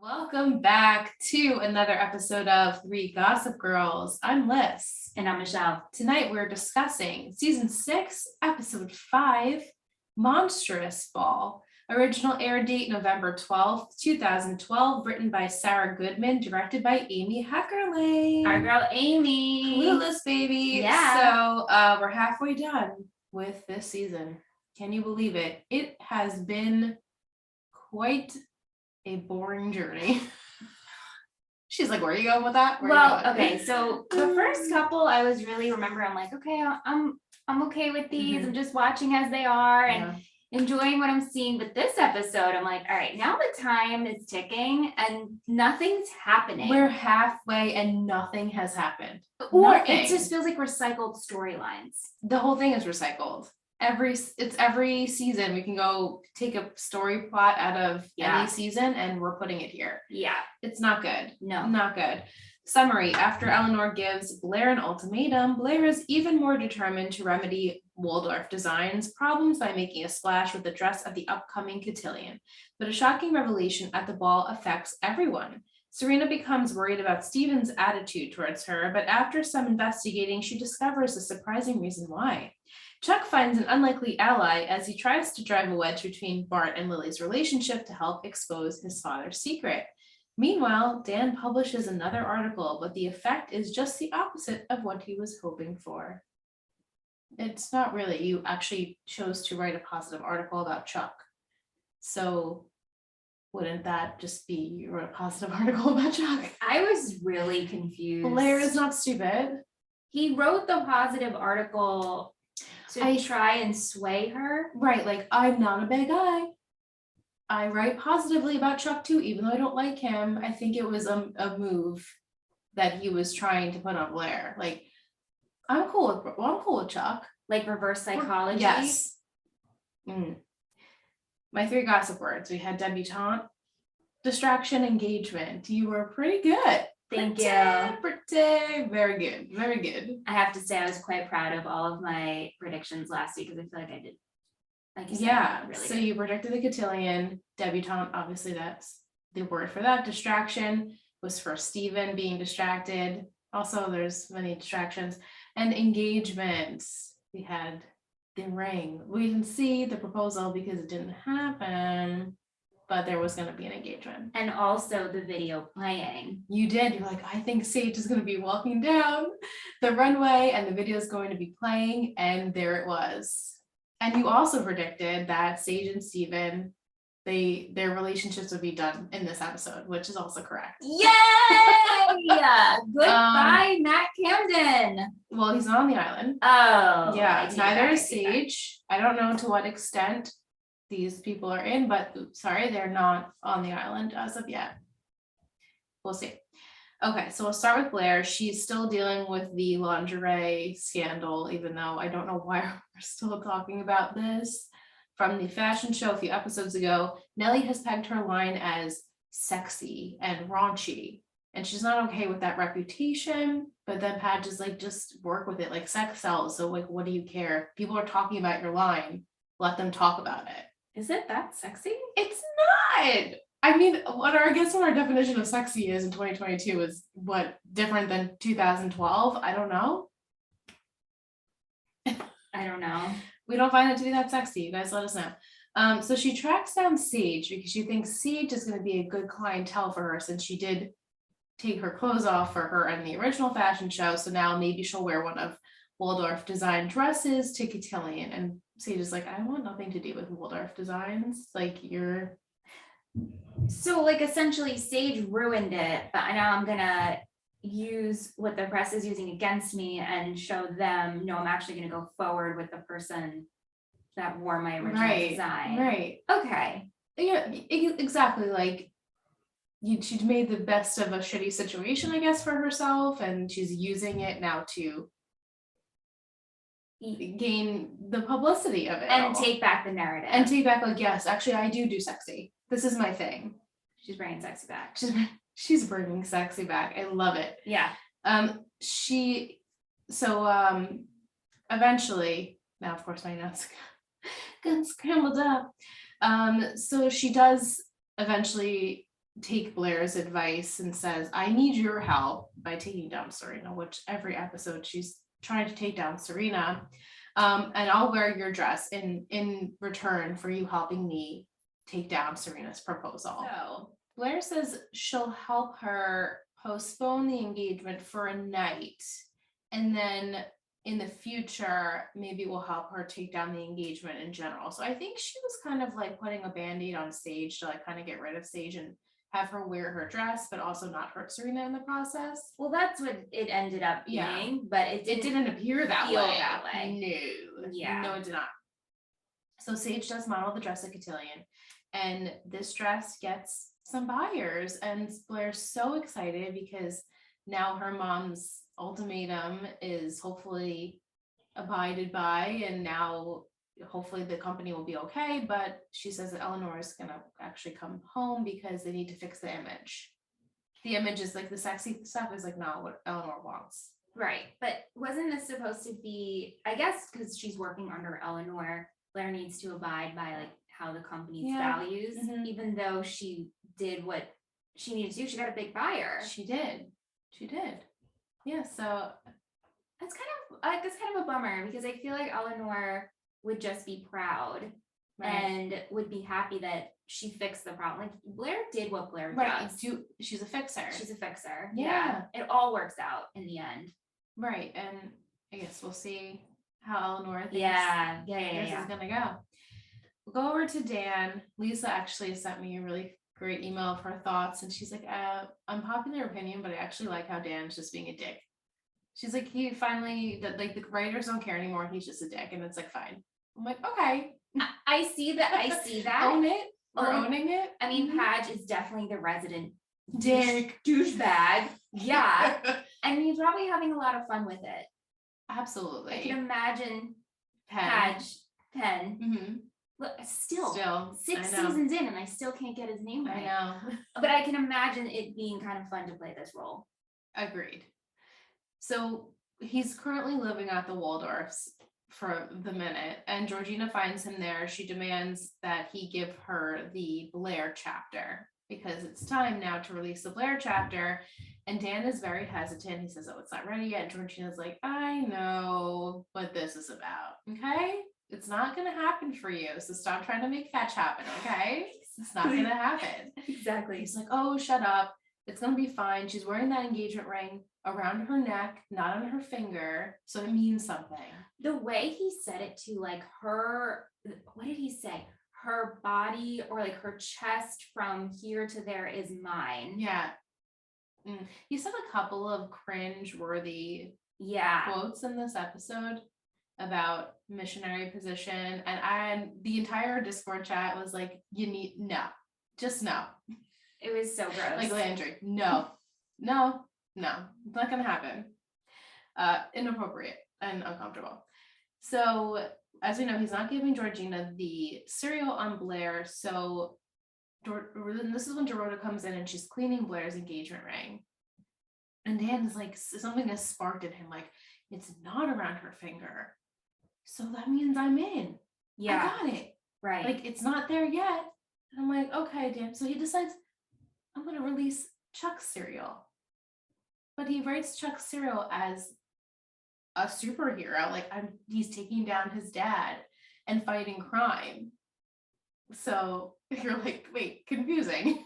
Welcome back to another episode of Three Gossip Girls. I'm Liz. And I'm Michelle. Tonight we're discussing Season 6, Episode 5, Monstrous Ball. Original air date November 12th, 2012, written by Sarah Goodman, directed by Amy Heckerling. Our girl Amy. Clueless, baby. Yeah. So we're halfway done with this season. Can you believe it? It has been quite a boring journey. She's like, where are you going with that? Okay, so the first couple I was really I'm like, okay, I'm okay with these. I'm just watching as they are and enjoying what I'm seeing. But this episode, I'm like, all right, now the time is ticking and nothing's happening. We're halfway and nothing has happened. Or it just feels like recycled storylines. The whole thing is recycled. Every season we can go take a story plot out of any season and we're putting it here. Yeah. It's not good. No. Not good. Summary: after Eleanor gives Blair an ultimatum, Blair is even more determined to remedy Waldorf Designs' problems by making a splash with the dress at the upcoming Cotillion. But a shocking revelation at the ball affects everyone. Serena becomes worried about Stephen's attitude towards her, but after some investigating, she discovers a surprising reason why. Chuck finds an unlikely ally as he tries to drive a wedge between Bart and Lily's relationship to help expose his father's secret. Meanwhile, Dan publishes another article, but the effect is just the opposite of what he was hoping for. It's not really. You actually chose to write a positive article about Chuck. So wouldn't that just be you wrote a positive article about Chuck? I was really confused. Blair is not stupid. He wrote the positive article to try and sway her. Right, like, I'm not a bad guy. I write positively about Chuck too, even though I don't like him. I think it was a move that he was trying to put on Blair. Like, I'm cool with Chuck. Like reverse psychology? Yes. My three gossip words. We had debutante, distraction, engagement. You were pretty good. Thank you. Pretty, very good. Very good. I have to say I was quite proud of all of my predictions last week because I feel like I did. Like you said, really so good. You predicted the Cotillion. Debutante, obviously that's the word for that. Distraction was for Stephen being distracted. Also, there's many distractions. And engagements. We had the ring. We didn't see the proposal because it didn't happen, but there was going to be an engagement. And also the video playing. You did. You're like, I think Sage is going to be walking down the runway and the video is going to be playing. And there it was. And you also predicted that Sage and Stephen, their relationships would be done in this episode, which is also correct. Yay! Goodbye, Matt Camden. Well, he's not on the island. Oh. Yeah, neither is Sage. I don't know to what extent these people are in, but sorry, they're not on the island as of yet. We'll see. Okay, so we'll start with Blair. She's still dealing with the lingerie scandal, even though I don't know why we're still talking about this. From the fashion show a few episodes ago, Nellie has pegged her line as sexy and raunchy, and she's not okay with that reputation. But then Pat is like, just work with it, like sex sells. So like, what do you care? People are talking about your line. Let them talk about it. Is it that sexy? It's not. I mean, I guess what our definition of sexy is in 2022 is what different than 2012. I don't know. I don't know. We don't find it to be that sexy. You guys let us know. So she tracks down Sage because she thinks Sage is going to be a good clientele for her since she did take her clothes off for her in the original fashion show. So now maybe she'll wear one of Waldorf Design dresses to Cotillion. And Sage is like, I want nothing to do with Waldorf Designs. Like, you're... So like essentially Sage ruined it, but now I'm gonna use what the press is using against me and show them, no, I'm actually gonna go forward with the person that wore my original design. Right. Okay. Yeah, exactly. Like, she made the best of a shitty situation, I guess, for herself, and she's using it now to gain the publicity of it and take back the narrative and take back, like, yes, actually I do sexy. This is my thing. She's bringing sexy back. She's bringing sexy back. I love it. Yeah. Eventually, now of course my notes got scrambled up. So she does eventually take Blair's advice and says, I need your help by taking down Serena, which every episode she's trying to take down Serena. And I'll wear your dress in return for you helping me take down Serena's proposal. So Blair says she'll help her postpone the engagement for a night, and then in the future, maybe we'll help her take down the engagement in general. So I think she was kind of like putting a band-aid on Sage to like kind of get rid of Sage and have her wear her dress, but also not hurt Serena in the process. Well, that's what it ended up being, but it didn't appear that feel way. that way. No. Yeah. No, it did not. So Sage does model the dress at Cotillion, and this dress gets some buyers, and Blair's so excited because now her mom's ultimatum is hopefully abided by, and now hopefully the company will be okay. But she says that Eleanor is gonna actually come home because they need to fix the image. The image is like the sexy stuff is like not what Eleanor wants. Right. But wasn't this supposed to be, I guess, because she's working under Eleanor, Blair needs to abide by like how the company's values, even though she did what she needed to do. She got a big buyer. She did. Yeah, so that's kind of a bummer because I feel like Eleanor would just be proud and would be happy that she fixed the problem. Like Blair did what Blair does. She's a fixer. She's a fixer. Yeah. It all works out in the end. Right. And I guess we'll see how Eleanor thinks this is gonna go. We'll go over to Dan. Lisa actually sent me a really great email of her thoughts, and she's like, unpopular opinion, but I actually like how Dan's just being a dick. She's like, he finally, like the writers don't care anymore, he's just a dick, and it's like fine. I'm like, okay. I see that. Own it. We're owning it. I mean, Padge is definitely the resident dick douchebag. Yeah. And he's probably having a lot of fun with it. Absolutely. I can imagine Padge Penn. Mm-hmm. Look, still 6 seasons in, and I still can't get his name right. I know. But I can imagine it being kind of fun to play this role. Agreed. So he's currently living at the Waldorfs for the minute, and Georgina finds him there. She demands that he give her the Blair chapter because it's time now to release the Blair chapter. And Dan is very hesitant. He says, oh, it's not ready yet. Georgina's like, I know what this is about. Okay. It's not going to happen for you. So stop trying to make fetch happen. Okay. It's not going to happen. Exactly. He's like, oh, shut up. It's going to be fine. She's wearing that engagement ring around her neck, not on her finger. So it means something. The way he said it to like her, what did he say? Her body or like her chest from here to there is mine. Yeah. He said a couple of cringe-worthy quotes in this episode about missionary position, and the entire Discord chat was like, you need just no. It was so gross. Like Landry, no, it's not gonna happen. Inappropriate and uncomfortable. So as we know, he's not giving Georgina the cereal on Blair. So this is when Dorota comes in and she's cleaning Blair's engagement ring. And Dan's like, something has sparked in him, like, it's not around her finger. So that means I'm in. Yeah. I got it. Right. Like, it's not there yet. And I'm like, okay, Dan. So he decides, I'm going to release Chuck's cereal. But he writes Chuck's cereal as a superhero. Like, he's taking down his dad and fighting crime. So you're like, wait, confusing.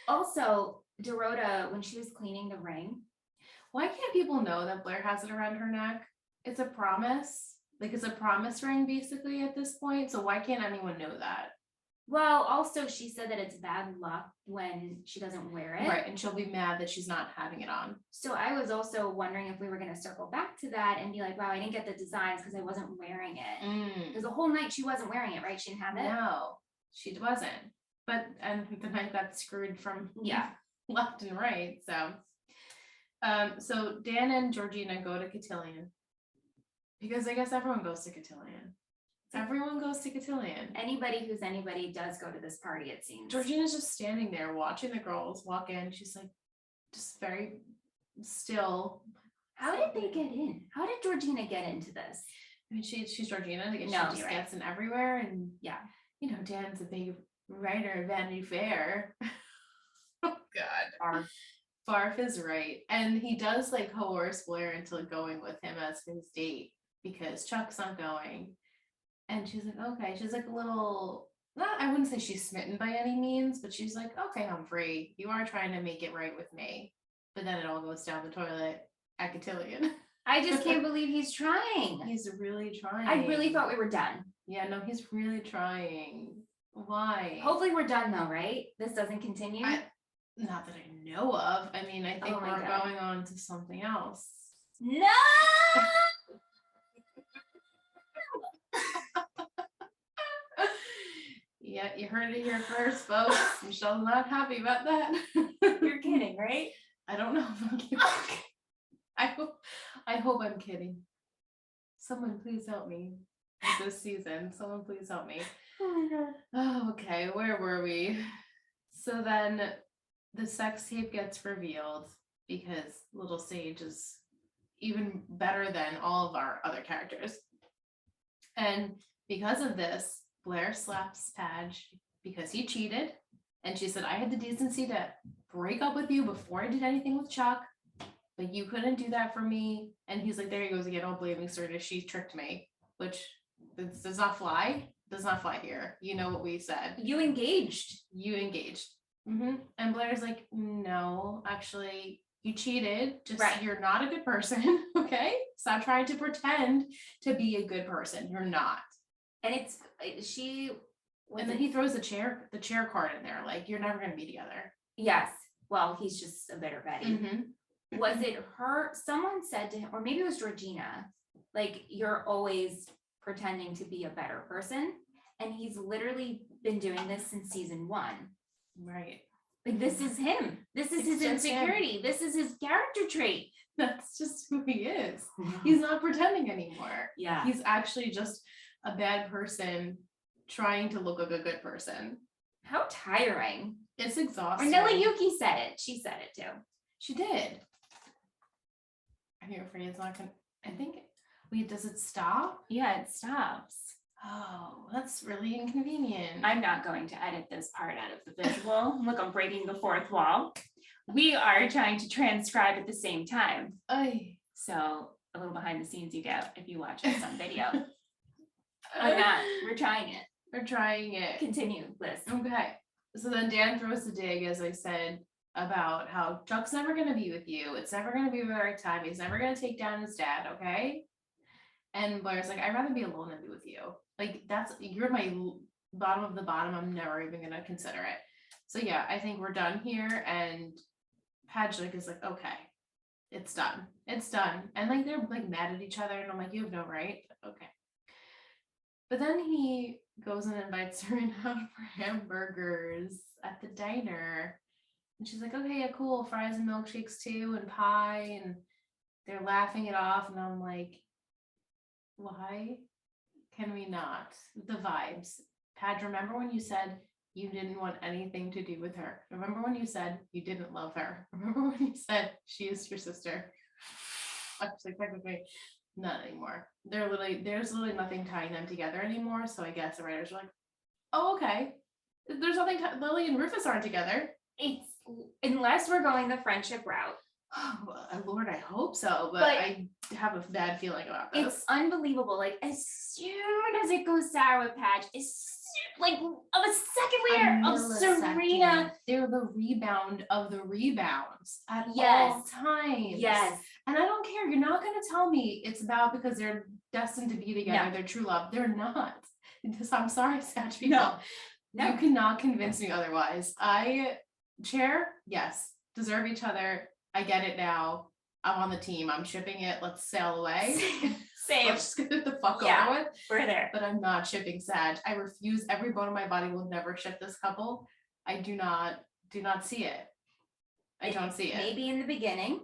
Also, Dorota, when she was cleaning the ring, why can't people know that Blair has it around her neck? It's a promise. Like, it's a promise ring basically at this point. So why can't anyone know that? Well, also she said that it's bad luck when she doesn't wear it. Right, and she'll be mad that she's not having it on. So I was also wondering if we were going to circle back to that and be like, wow, I didn't get the designs because I wasn't wearing it. Because the whole night she wasn't wearing it, right? She didn't have it? No, she wasn't. But, and the night got screwed from left and right, so. So Dan and Georgina go to Cotillion. Because I guess everyone goes to Cotillion. Everyone goes to Cotillion. Anybody who's anybody does go to this party, it seems. Georgina's just standing there watching the girls walk in. She's like, just very still. How did they get in? How did Georgina get into this? I mean, she's Georgina. Like, she just gets in everywhere. And you know, Dan's a big writer of Vanity Fair. God. Barf is right. And he does like coerce Blair into going with him as his date because Chuck's not going. And she's like, okay. She's like a little, not, I wouldn't say she's smitten by any means, but she's like, okay, Humphrey, you are trying to make it right with me. But then it all goes down the toilet at Cotillion. I just can't believe he's trying. He's really trying. I really thought we were done. Yeah, no, he's really trying. Why? Hopefully we're done though, right? This doesn't continue. Not that I know of. I mean, I think Oh my we're God. going on to something else. No. Yeah, you heard it here first, folks. Michelle's not happy about that. You're kidding, right? I don't know if I'm kidding. I hope I'm kidding. Someone please help me with this season. Someone please help me. Oh my God. Oh, okay, where were we? So then the sex tape gets revealed because Little Sage is even better than all of our other characters. And because of this, Blair slaps Padge because he cheated. And she said, I had the decency to break up with you before I did anything with Chuck, but you couldn't do that for me. And he's like, there he goes again, all blaming Serena. She tricked me, which does not fly. Does not fly here. You know what we said. You engaged. And Blair's like, no, actually, you cheated. Just Right. You're not a good person. Okay. Stop trying to pretend to be a good person. You're not. And And then he throws the chair card in there. Like, you're never going to be together. yes. Well, he's just a bitter Betty. Was it her? Someone said to him, or maybe it was Georgina, like, you're always pretending to be a better person. And he's literally been doing this since season 1. Right. Like, this is him. This is his insecurity. This is his character trait. That's just who he is. He's not pretending anymore. Yeah. He's actually just a bad person trying to look like a good person. How tiring. It's Or exhausting. Nelly Yuki said it. She said it too. She did. Are you afraid it's not gonna? I think. Wait, does it stop? Yeah, it stops. Oh, that's really inconvenient. I'm not going to edit this part out of the visual. Look, I'm breaking the fourth wall. We are trying to transcribe at the same time. Ay. So a little behind the scenes you get if you watch this on video. I'm not. We're trying it. We're trying it. Continue, Liz. Okay. So then Dan throws the dig, as I said, about how Chuck's never going to be with you. It's never going to be the right time. He's never going to take down his dad, okay? And Blair's like, I'd rather be alone than be with you. Like, you're my bottom of the bottom. I'm never even going to consider it. So yeah, I think we're done here. And Padge is like, okay, it's done. It's done. And like, they're like mad at each other. And I'm like, you have no right. Okay. But then he goes and invites Serena out for hamburgers at the diner. And she's like, okay, yeah, cool. Fries and milkshakes too, and pie. And they're laughing it off. And I'm like, why can we not? The vibes. Padge, remember when you said you didn't want anything to do with her? Remember when you said you didn't love her? Remember when you said she is your sister? Actually, technically, not anymore. There's literally nothing tying them together anymore. So I guess the writers are like, oh, okay. There's nothing. Lily and Rufus aren't together. It's unless we're going the friendship route. Oh, Lord, I hope so, but I have a bad feeling about this. It's unbelievable. Like, as soon as it goes sour with Padge, like a second later of Serena. They're the rebound of the rebounds at Yes. all times. Yes. And I don't care. You're not going to tell me it's about because they're destined to be together. No. They're true love. They're not. I'm sorry, Satch people. No. You cannot convince me otherwise. Yes, deserve each other. I get it now. I'm on the team. I'm shipping it. Let's sail away. Same. Let's just get it the fuck Yeah. over with. We're there. But I'm not shipping Sag. I refuse. Every bone in my body will never ship this couple. I do not see it. I don't see it. Maybe in the beginning.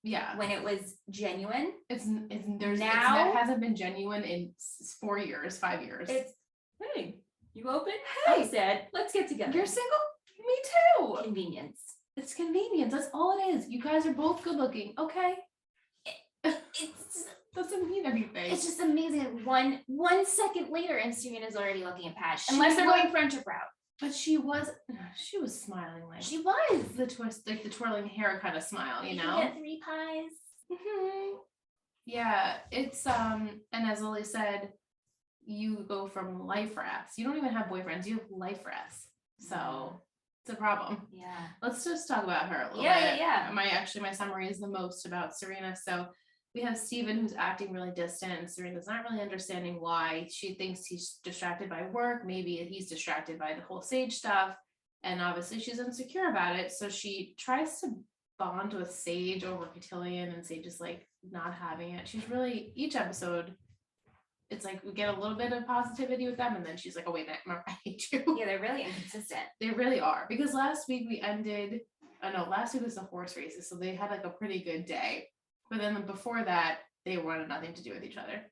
Yeah. When it was genuine. It hasn't been genuine in 4 years, 5 years. It's, hey, you open? Hey. I said, let's get together. You're single? Me too. Convenience. It's convenience. That's all it is. You guys are both good looking. Okay. It's Doesn't mean anything. It's just amazing. One second later, and Serena's already looking at Padge. Unless they're going friendship route. But she was smiling like She was. the twist, like the twirling hair kind of smile, you know? Get 3 pies. Mm-hmm. Yeah, it's and as Lily said, you go from life rafts. You don't even have boyfriends, you have life rafts. So it's a problem. Yeah. Let's just talk about her a little Yeah, bit. yeah. My summary is the most about Serena. So we have Steven who's acting really distant. Serena's not really understanding why. She thinks he's distracted by work. Maybe he's distracted by the whole Sage stuff. And obviously she's insecure about it. So she tries to bond with Sage over Cotillion, and Sage is like not having it. She's really, each episode, it's like we get a little bit of positivity with them, and then she's like, oh wait, I hate you. Yeah, they're really inconsistent. They really are, because last week last week was the horse races, so they had like a pretty good day, but then before that they wanted nothing to do with each other.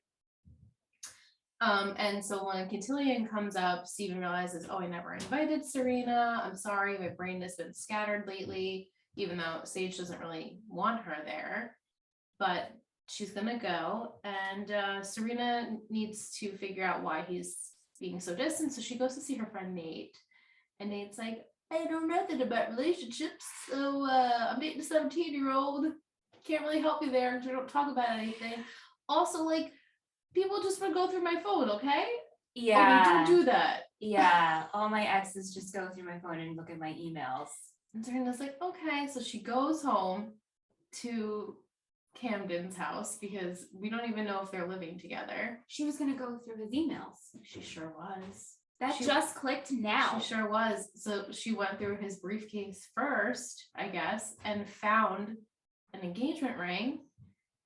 And so when Cotillion comes up, Steven realizes, oh, I never invited Serena, I'm sorry, my brain has been scattered lately, even though Sage doesn't really want her there, but she's gonna go, and Serena needs to figure out why he's being so distant. So she goes to see her friend Nate, and Nate's like, I know nothing about relationships, so I'm dating a 17-year-old. Can't really help you there because we don't talk about anything. Also, like, people just would go through my phone, okay? Yeah. Oh, we do that. Yeah. All my exes just go through my phone and look at my emails. And Serena's like, okay. So she goes home to Camden's house because we don't even know if they're living together. She was gonna go through his emails. She sure was. That just clicked now. She sure was. So she went through his briefcase first, I guess, and found an engagement ring.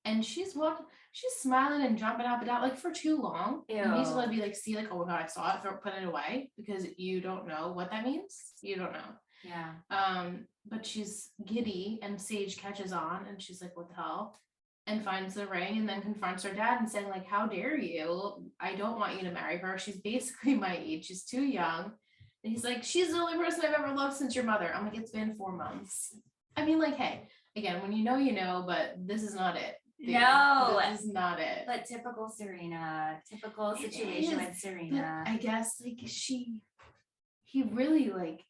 And she's smiling and jumping up and down like for too long. Ew. And he's gonna be like, see, like, oh my god, I saw it, put it away, because you don't know what that means. You don't know. Yeah. But she's giddy, and Sage catches on, and she's like, what the hell? And finds the ring, and then confronts her dad and saying, like, how dare you? I don't want you to marry her. She's basically my age. She's too young. And he's like, she's the only person I've ever loved since your mother. I'm like, it's been 4 months. I mean, like, hey, again, when you know, but this is not it. No, this is not it. But typical Serena, typical situation with Serena. But I guess like he really like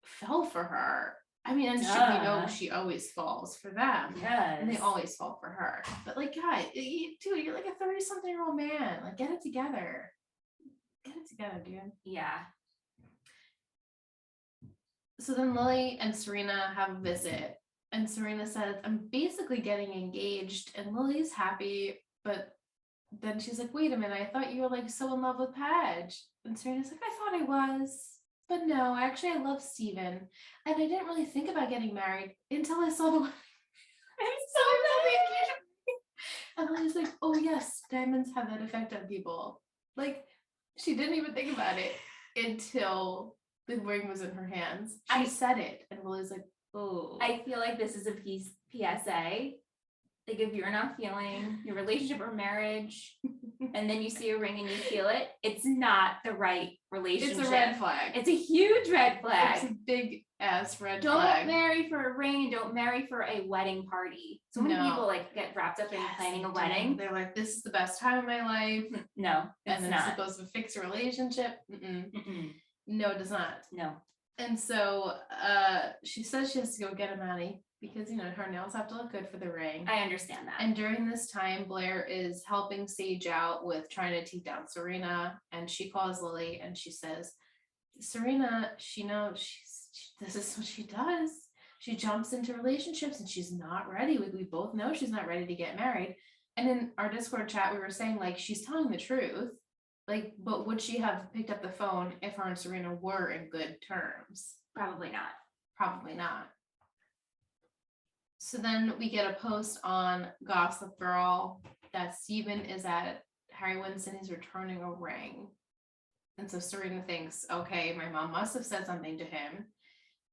fell for her. I mean, and we know she always falls for them. Yes. And they always fall for her. But like, God, dude, you're like a 30-something-year-old man. Like, get it together. Get it together, dude. Yeah. So then Lily and Serena have a visit. And Serena says, I'm basically getting engaged. And Lily's happy. But then she's like, wait a minute. I thought you were like so in love with Padge. And Serena's like, I thought I was. But no, actually, I love Steven. And I didn't really think about getting married until I saw the I'm so and Lily's like, oh yes, diamonds have that effect on people. Like, she didn't even think about it until the ring was in her hands. She said it, and Lily's like, oh. I feel like this is a PSA. Like, if you're not feeling your relationship or marriage, and then you see a ring and you feel it, it's not the right relationship. It's a red flag. It's a huge red flag. It's a big ass red don't flag. Don't marry for a ring, and don't marry for a wedding party. So many people like get wrapped up in planning a wedding. They're like, this is the best time of my life. No, and it's supposed to fix a relationship. No, it does not. No. And so she says she has to go get a Maddie because, you know, her nails have to look good for the ring. I understand that. And during this time, Blair is helping Sage out with trying to take down Serena. And she calls Lily and she says, Serena, she knows this is what she does. She jumps into relationships and she's not ready. We both know she's not ready to get married. And in our Discord chat, we were saying, like, she's telling the truth. Like, but would she have picked up the phone if her and Serena were in good terms? Probably not. Probably not. So then we get a post on Gossip Girl that Steven is at Harry Winston. He's returning a ring. And so Serena thinks, okay, my mom must have said something to him.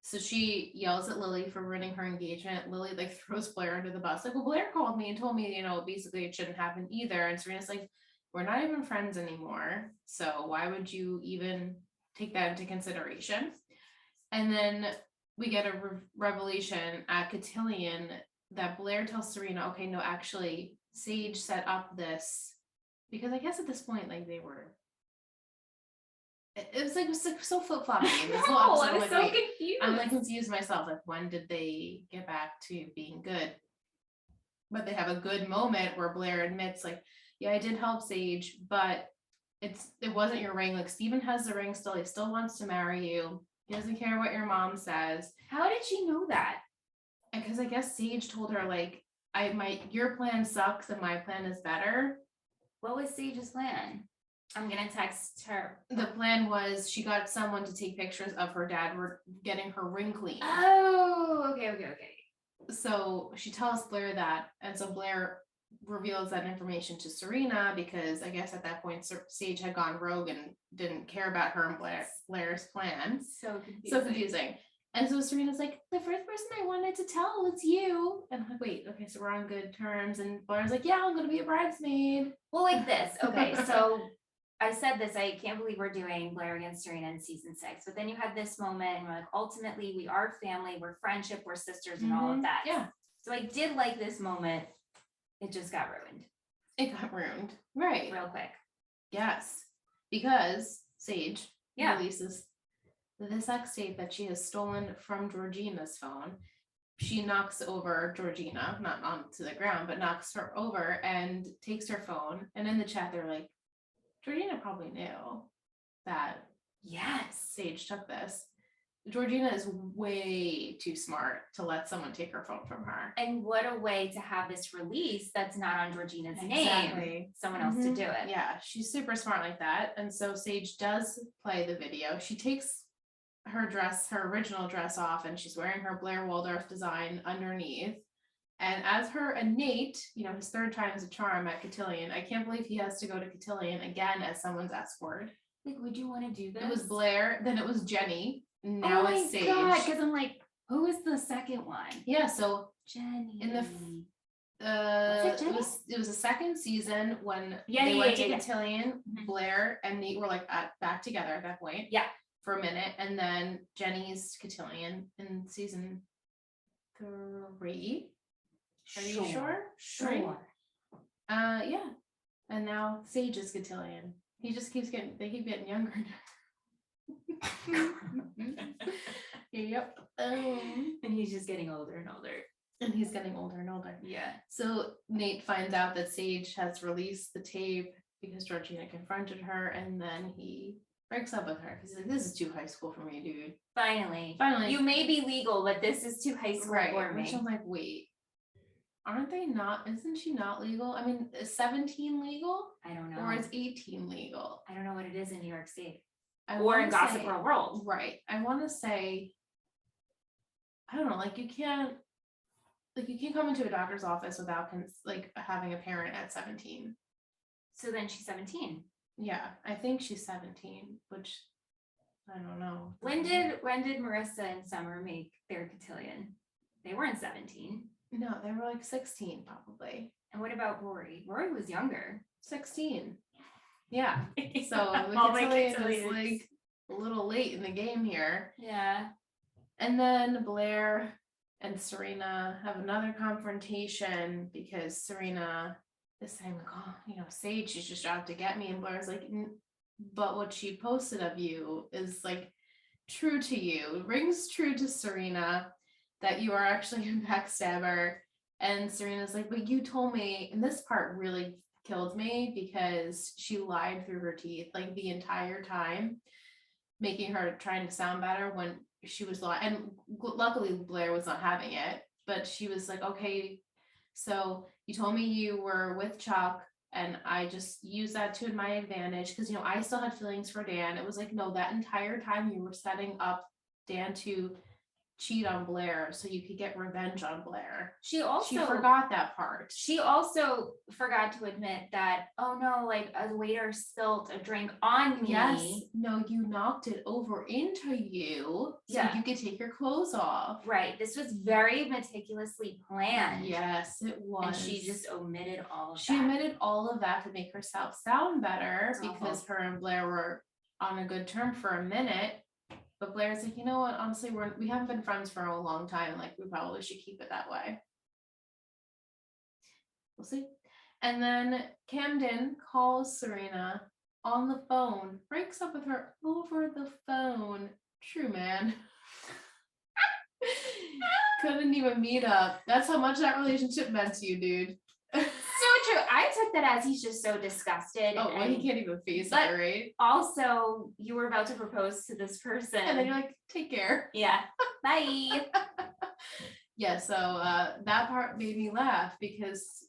So she yells at Lily for ruining her engagement. Lily like throws Blair under the bus. Like, well, Blair called me and told me, you know, basically it shouldn't happen either. And Serena's like, we're not even friends anymore. So why would you even take that into consideration? And then we get a revelation at Cotillion that Blair tells Serena, okay, no, actually Sage set up this because I guess at this point, like they were it was like so flip-floppy. This whole Oh, episode, I I'm was like, so wait, confused. I'm like confused myself. Like, when did they get back to being good? But they have a good moment where Blair admits, like, yeah, I did help Sage, but it wasn't your ring. Like, Steven has the ring still. He still wants to marry you. He doesn't care what your mom says. How did she know that? Because I guess Sage told her, like, your plan sucks and my plan is better. What was Sage's plan? I'm gonna text her. The plan was she got someone to take pictures of her dad getting her ring cleaned. Oh, okay. So she tells Blair that, and so Blair reveals that information to Serena because I guess at that point Sage had gone rogue and didn't care about her and Blair's plan. So confusing. And so Serena's like, the first person I wanted to tell was you. And I'm like, wait, okay, so we're on good terms. And Blair's like, yeah, I'm gonna be a bridesmaid. Well, like this. Okay, so I said this, I can't believe we're doing Blair against Serena in season 6, but then you had this moment and we're like, ultimately we are family, we're friendship, we're sisters and all of that. Yeah. So I did like this moment. It just got ruined. It got ruined. Right. Real quick. Yes. Because Sage releases the sex tape that she has stolen from Georgina's phone. She knocks over Georgina, not onto the ground, but knocks her over and takes her phone. And in the chat, they're like, Georgina probably knew that Sage took this. Georgina is way too smart to let someone take her phone from her. And what a way to have this release that's not on Georgina's name. Someone else to do it. Yeah, she's super smart like that. And so Sage does play the video. She takes her original dress off, and she's wearing her Blair Waldorf design underneath. And as her innate, his third time as a charm at Cotillion, I can't believe he has to go to Cotillion again as someone's escort. Like, would you want to do this? It was Blair, then it was Jenny, now it's Sage. Because I'm like, who is the second one? Yeah, so Jenny. in the it was a second season when they went to Cotillion. Blair and Nate were like back together at that point. Yeah. For a minute, and then Jenny's Cotillion in season 3. Are you sure? Sure. Yeah. And now Sage is Cotillion. He just keep getting younger. Yep. And he's just getting older and older. And he's getting older and older. Yeah. So Nate finds out that Sage has released the tape because Georgina confronted her, and then he breaks up with her because he's like, this is too high school for me, dude. Finally. You may be legal, but this is too high school for me. Which I'm like, wait, isn't she not legal? I mean, is 17 legal? I don't know. Or is 18 legal? I don't know what it is in New York State. Or in Gossip Girl world. Right. I want to say, I don't know, you can't come into a doctor's office without having a parent at 17. So then she's 17. Yeah, I think she's 17, which I don't know. When did Marissa and Summer make their Cotillion? They weren't 17. No, they were 16 probably. And what about Rory? Rory was younger. 16. Yeah. So the Cotillion is a little late in the game here. Yeah. And then Blair and Serena have another confrontation because Serena is saying, Sage, she's just out to get me. And Blair's like, but what she posted of you is true to you. It rings true to Serena that you are actually a backstabber. And Serena's like, but you told me, and this part really killed me because she lied through her teeth the entire time, making her trying to sound better when she was lying. And luckily Blair was not having it, but she was like, okay, so you told me you were with Chuck and I just used that to my advantage because I still had feelings for Dan. It was no, that entire time you were setting up Dan to cheat on Blair so you could get revenge on Blair. She forgot that part. She also forgot to admit that, oh no, a waiter spilled a drink on me. Yes. No, you knocked it over into you so you could take your clothes off. Right. This was very meticulously planned. Yes, it was. And she just omitted all of that. She omitted all of that to make herself sound better because her and Blair were on a good term for a minute. But Blair's like, you know what? Honestly, we haven't been friends for a long time. We probably should keep it that way. We'll see. And then Camden calls Serena on the phone, breaks up with her over the phone. True, man. Couldn't even meet up. That's how much that relationship meant to you, dude. So true. I took that as he's just so disgusted. Oh, well, he can't even face it, right? Also, you were about to propose to this person. And then you're like, take care. Yeah. Bye. Yeah, so that part made me laugh because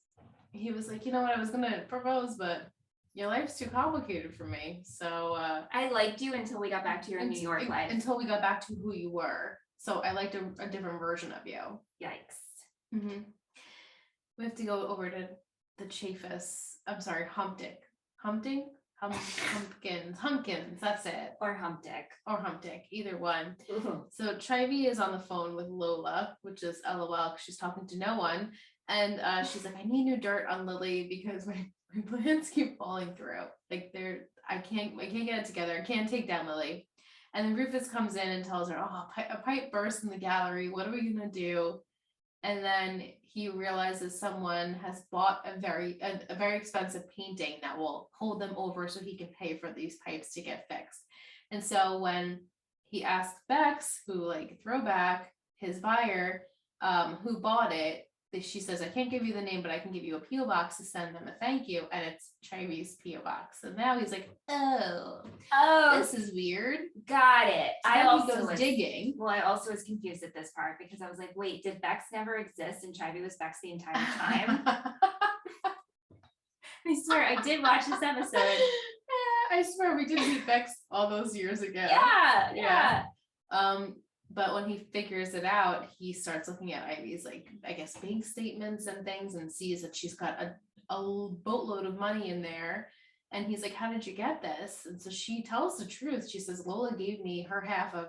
he was like, you know what, I was gonna propose, but your life's too complicated for me. So I liked you until we got back to your New York life. Until we got back to who you were. So I liked a different version of you. Yikes. Mm-hmm. We have to go over to the Chafis. I'm sorry, Humpkins, that's it. Or Humpdick. Either one. Ooh. So Chivy is on the phone with Lola, which is LOL, because she's talking to no one. And she's like, I need new dirt on Lily because my plans keep falling through. Like I can't get it together. I can't take down Lily. And then Rufus comes in and tells her, oh, a pipe burst in the gallery. What are we gonna do? And then he realizes someone has bought a very expensive painting that will hold them over so he can pay for these pipes to get fixed. And so when he asks Bex, who like throwback, his buyer, who bought it, she says, I can't give you the name, but I can give you a P.O. box to send them a thank you. And it's Chivy's P.O. box. So now he's like, oh, this is weird. Got it. So I also goes digging. Well, I also was confused at this part because I was like, wait, did Bex never exist and Chivy was Bex the entire time? I swear, I did watch this episode. I swear we did meet Bex all those years ago. Yeah. But when he figures it out, he starts looking at Ivy's, like, I guess, bank statements and things and sees that she's got a boatload of money in there. And he's like, how did you get this? And so she tells the truth. She says, Lola gave me her half of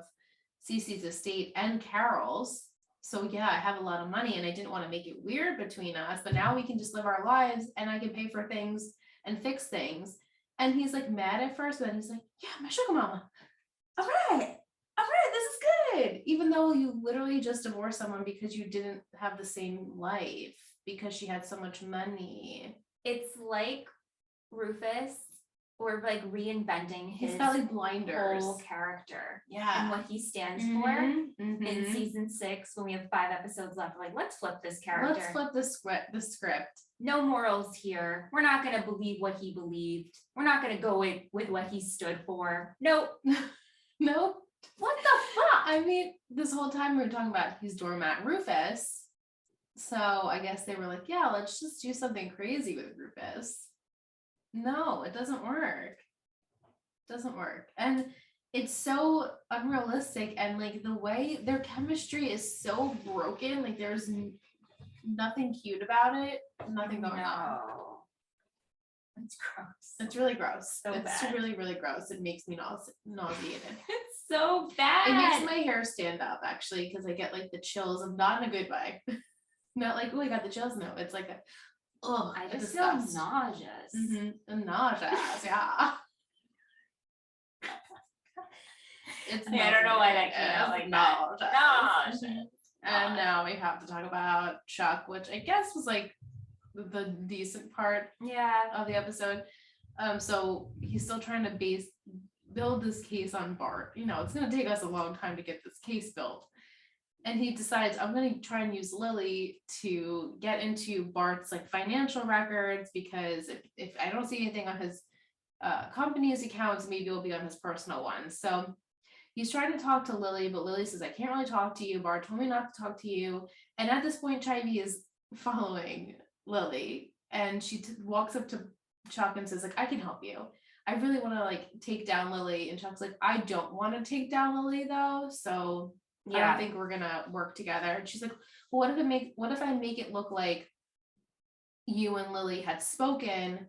Cece's estate and Carol's. So yeah, I have a lot of money and I didn't want to make it weird between us, but now we can just live our lives and I can pay for things and fix things. And he's like mad at first, but then he's like, yeah, my sugar mama. All right, this is good. Even though you literally just divorced someone because you didn't have the same life because she had so much money. It's like Rufus or like reinventing his like blinders whole character. Yeah. And what he stands for in season 6 when we have 5 episodes left. We're like, let's flip this character. Let's flip the script. No morals here. We're not going to believe what he believed. We're not going to go with what he stood for. Nope. Nope. What the fuck? I mean, this whole time we were talking about he's doormat Rufus. So I guess they were like, yeah, let's just do something crazy with Rufus. No, it doesn't work. And it's so unrealistic. And like the way their chemistry is so broken, like there's nothing cute about it. Nothing going on. It's gross. It's really gross. So it's bad. really, really gross. It makes me nauseated. It's so bad. It makes my hair stand up actually because I get like the chills. I'm not in a good way. Not like, oh, I got the chills. No, it's like I just feel nauseous. Nauseous, yeah. It's I don't know why that came out like nauseous. And now we have to talk about Chuck, which I guess was like the decent part of the episode. So he's still trying to build this case on Bart. You know, it's going to take us a long time to get this case built. And he decides, I'm going to try and use Lily to get into Bart's like financial records, because if I don't see anything on his company's accounts, maybe it'll be on his personal ones. So he's trying to talk to Lily, but Lily says, I can't really talk to you. Bart told me not to talk to you. And at this point, Chivy is following Lily, and she walks up to Chuck and says, like, I can help you. I really want to like take down Lily. And Chuck's like, I don't want to take down Lily though. So I don't think we're gonna work together. And she's like, well, what if I make it look like you and Lily had spoken,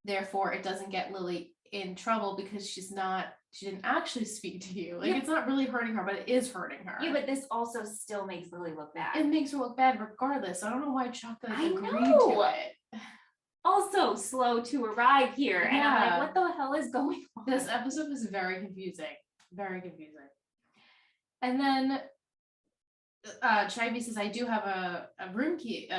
therefore it doesn't get Lily in trouble because she didn't actually speak to you. Like it's not really hurting her, but it is hurting her. Yeah, but this also still makes Lily look bad. It makes her look bad regardless. So I don't know why Chuck agreed to it. Also slow to arrive here. And I'm like, what the hell is going on? This episode was very confusing. Very confusing. And then Chivy says, I do have a room key,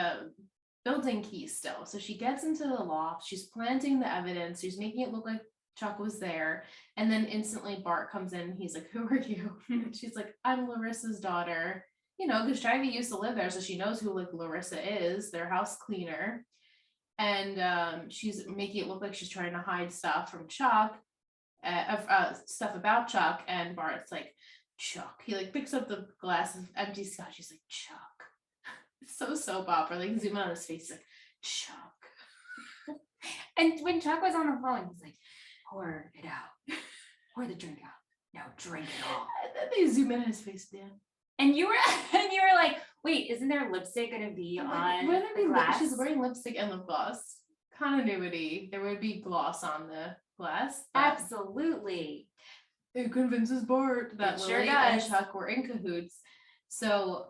building key still. So she gets into the loft. She's planting the evidence. She's making it look like Chuck was there. And then instantly Bart comes in. He's like, who are you? And she's like, I'm Larissa's daughter. Because Chivy used to live there, so she knows who like Larissa is, their house cleaner. And she's making it look like she's trying to hide stuff from Chuck, stuff about Chuck. And Bart's like, Chuck. He like picks up the glass of empty scotch. He's like, Chuck. It's so soap opera. Like zoom in on his face, like Chuck. And when Chuck was on the phone, he's like, pour it out. Pour the drink out. Now drink it all. And then they zoom in on his face, Dan. And you were like, wait, isn't there lipstick gonna be on the glass? She's wearing lipstick and lip gloss. Continuity. There would be gloss on the glass. Absolutely. It convinces Bart that Lily and Chuck were in cahoots. So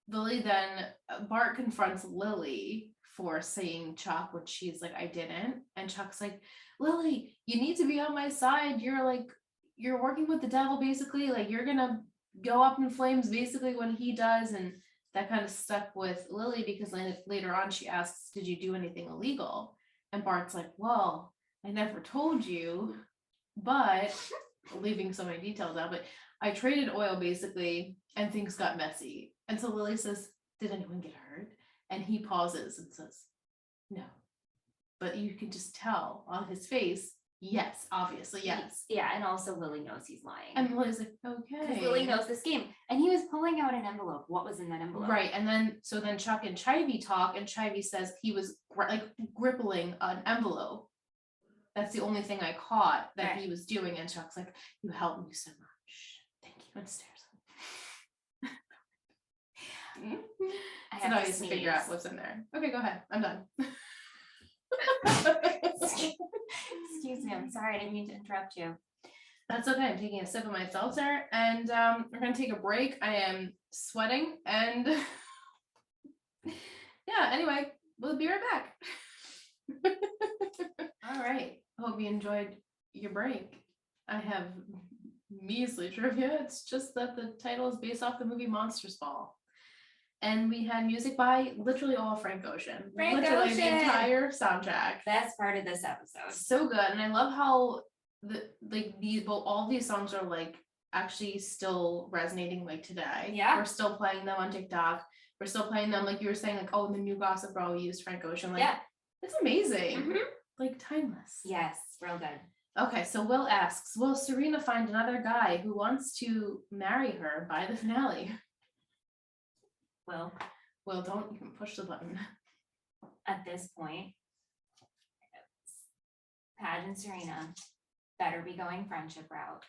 Lily then, Bart confronts Lily for saying Chuck, which she's like, I didn't. And Chuck's like, Lily, you need to be on my side. You're working with the devil, basically. Like, you're gonna go up in flames basically when he does. And that kind of stuck with Lily because later on she asks, did you do anything illegal? And Bart's like, well, I never told you, but leaving so many details out, but I traded oil basically and things got messy. And so Lily says, did anyone get hurt? And he pauses and says, no. But you can just tell on his face, yes, obviously, yes. Yeah, and also Lily knows he's lying. And Lily's like, okay. Because Lily knows this game. And he was pulling out an envelope. What was in that envelope? Right, and then Chuck and Chivy talk, and Chivy says he was gripping an envelope. That's the only thing I caught that he was doing. And Chuck's like, you helped me so much. Thank you. And stares. So now he has to figure out what's in there. Okay, go ahead. I'm done. Excuse me. I'm sorry. I didn't mean to interrupt you. That's okay. I'm taking a sip of my seltzer and we're going to take a break. I am sweating and yeah, anyway, we'll be right back. All right. Hope you enjoyed your break. I have measly trivia. It's just that the title is based off the movie Monstrous Ball. And we had music by literally all Frank Ocean. Literally the entire soundtrack. Best part of this episode. So good. And I love how all these songs are like actually still resonating like today. Yeah. We're still playing them on TikTok. We're still playing them like you were saying, like, oh, the new Gossip Girl used Frank Ocean. Like, yeah. It's amazing. Mm-hmm. Like timeless. Yes, real good. Okay, so Will asks, will Serena find another guy who wants to marry her by the finale? Well, don't even push the button. At this point, Padge and Serena better be going friendship route.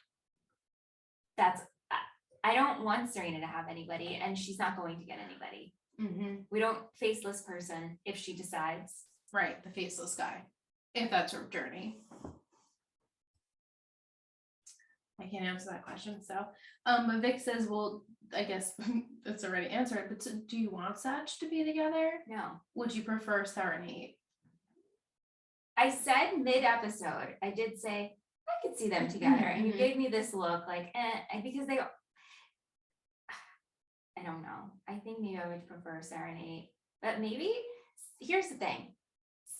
I don't want Serena to have anybody, and she's not going to get anybody. Mm-hmm. We don't faceless person if she decides. Right, the faceless guy, if that's her journey. I can't answer that question. So, but Vic says, well, I guess it's already answered, but do you want Satch to be together? No. Would you prefer Serenade? I said mid-episode, I did say, I could see them together. And you gave me this look like, because I don't know. I think maybe I would prefer Serenade. But maybe, here's the thing.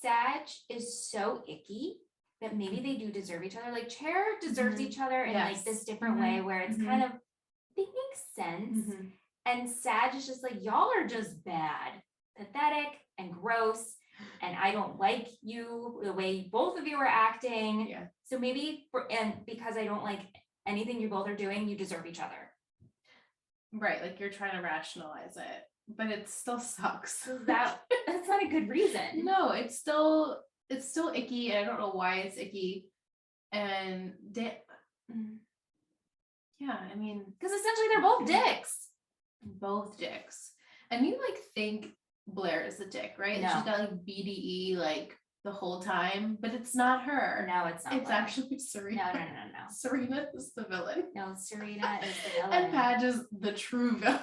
Satch is so icky that maybe they do deserve each other. Like Cher deserves each other in like this different way where it's kind of, they make sense. And Sag is just like, y'all are just bad, pathetic and gross. And I don't like you, the way both of you are acting. Yeah. So maybe, because I don't like anything you both are doing, you deserve each other. Right, like you're trying to rationalize it, but it still sucks. So that's not a good reason. No, it's still icky. I don't know why it's icky. And yeah, I mean, because essentially they're both dicks. Both dicks. And you like think Blair is the dick, right? No. She's got like BDE like the whole time, but it's not her. No, it's not. It's Blair. Actually Serena. No. Serena is the villain. No, Serena is the villain. And Padge is the true villain.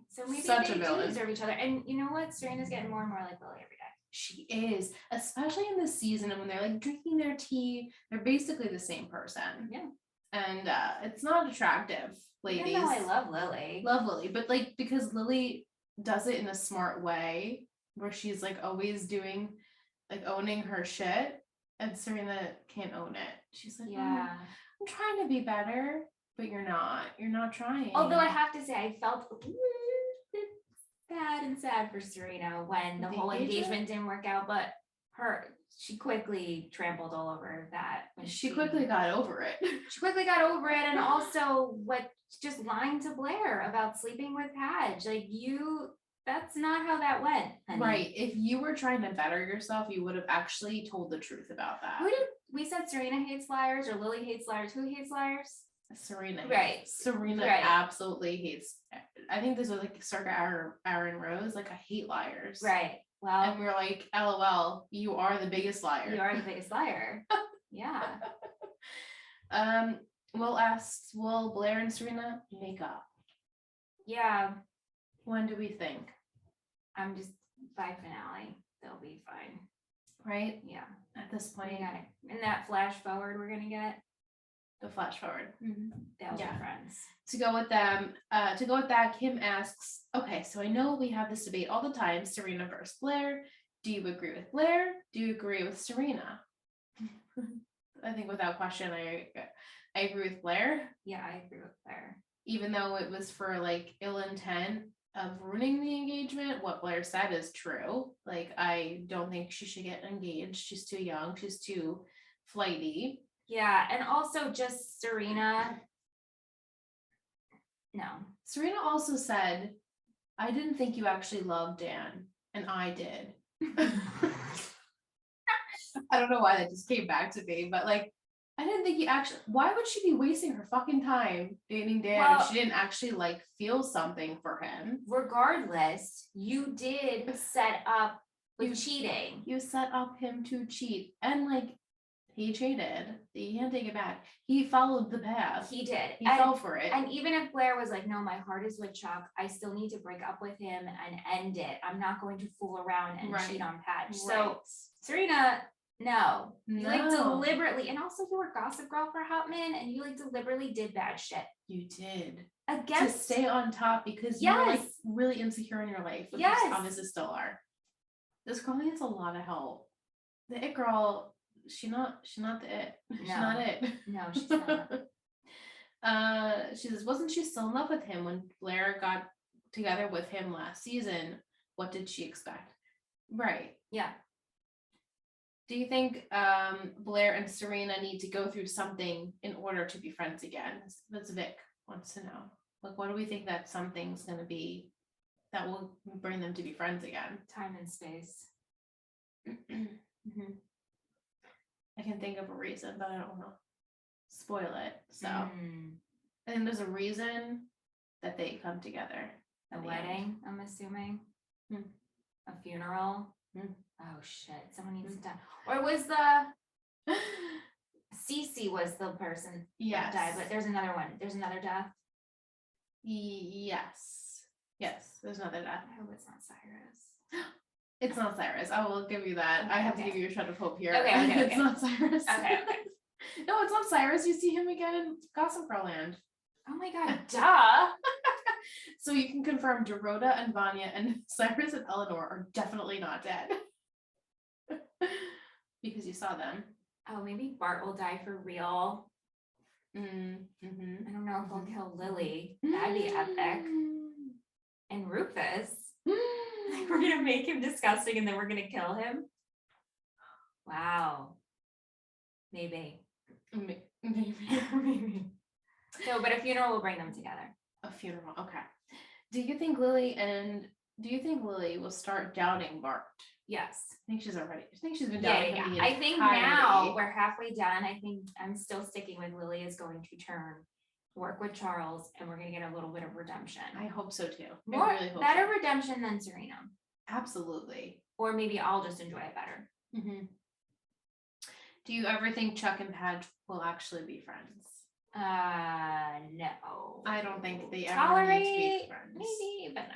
So maybe Such they a villain. do deserve each other. And you know what? Serena's getting more and more like Lily every day. She is, especially in this season, and when they're like drinking their tea, they're basically the same person. Yeah. And it's not attractive, ladies. Even though I love Lily. Love Lily, but like because Lily does it in a smart way where she's like always doing like owning her shit. And Serena can't own it. She's like, Yeah. I'm trying to be better, but you're not. You're not trying. Although I have to say, I felt a little bit bad and sad for Serena when the whole engagement didn't work out, but she quickly trampled all over that. She quickly got over it. She quickly got over it, and also just lying to Blair about sleeping with Padge. Like that's not how that went, honey. Right. If you were trying to better yourself, you would have actually told the truth about that. We said Serena hates liars or Lily hates liars? Who hates liars? Serena. Right. Serena absolutely hates. I think this was like circa Aaron Rose. Like, I hate liars. Right. Well, and we're like, LOL, you are the biggest liar. You are the biggest liar. Yeah. Will Blair and Serena make up? Yeah. When do we think? I'm just by finale. They'll be fine. Right? Yeah. At this point. We got it. And that flash forward we're gonna get. The flash forward. They'll be friends. To go with that, Kim asks, okay, so I know we have this debate all the time, Serena versus Blair. Do you agree with Blair? Do you agree with Serena? I think without question, I agree with Blair. Yeah, I agree with Blair. Even though it was for like ill intent of ruining the engagement, what Blair said is true. Like, I don't think she should get engaged. She's too young. She's too flighty. Yeah, and also just Serena. No. Serena also said, I didn't think you actually loved Dan, and I did. I don't know why that just came back to me, but like, I didn't think you actually, why would she be wasting her fucking time dating Dan if she didn't actually like feel something for him? Regardless, you did set up with cheating. You set up him to cheat, and like, he cheated. He can't take it back. He followed the path. He did. He fell for it. And even if Blair was like, no, my heart is with Chuck, I still need to break up with him and end it. I'm not going to fool around and cheat on Padge. Right. So Serena, no. You like deliberately, and also you were gossip girl for a hot minute, and you like deliberately did bad shit. You did. To stay on top because you were like really insecure in your life. Which you obviously still are. This girl needs a lot of help. The it girl, she's not the it. She's not it. No, she's not. She says, wasn't she still in love with him when Blair got together with him last season? What did she expect? Right. Yeah. Do you think Blair and Serena need to go through something in order to be friends again? That's Vic wants to know. Like, what do we think that something's going to be that will bring them to be friends again? Time and space. I can think of a reason, but I don't want to spoil it. So I think there's a reason that they come together. A wedding, I'm assuming. A funeral. Oh shit, someone needs to die. Or was Cece was the person that died, but there's another one. There's another death. Yes, there's another death. I hope it's not Cyrus. It's not Cyrus. I will give you that. I have to give you a shot of hope here. Okay. It's not Cyrus. Okay. No, it's not Cyrus. You see him again in Gossip Girl Land. Oh my god, duh. So you can confirm Dorota and Vanya and Cyrus and Eleanor are definitely not dead. Because you saw them. Oh, maybe Bart will die for real. I don't know if he'll kill Lily. That'd be epic. And Rufus. We're gonna make him disgusting and then we're gonna kill him. Wow. Maybe. Maybe. No, but a funeral will bring them together. A funeral, okay. Do you think Lily will start doubting Bart? Yes. I think she's been doubting him. I think now we're halfway done. I think I'm still sticking with Lily is going to work with Charles, and we're gonna get a little bit of redemption. I hope so too. Better redemption than Serena. Absolutely. Or maybe I'll just enjoy it better. Do you ever think Chuck and Padge will actually be friends? No. I don't think they ever need to be friends. Maybe, but no.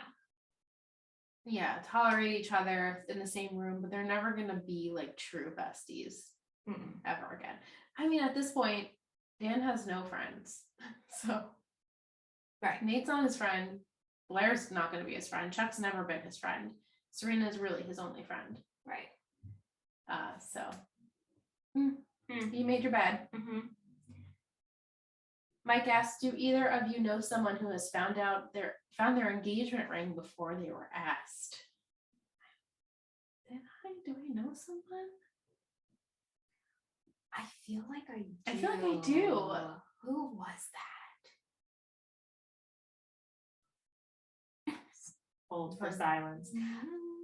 Yeah, tolerate each other in the same room, but they're never gonna be like true besties ever again. I mean, at this point, Dan has no friends, so Nate's not his friend. Blair's not gonna be his friend. Chuck's never been his friend. Serena's really his only friend. Right. So You made your bed. Mm-hmm. Mike asks, do either of you know someone who has found their engagement ring before they were asked? Do I know someone? I feel like I do. I feel like I do. Who was that? Hold for silence.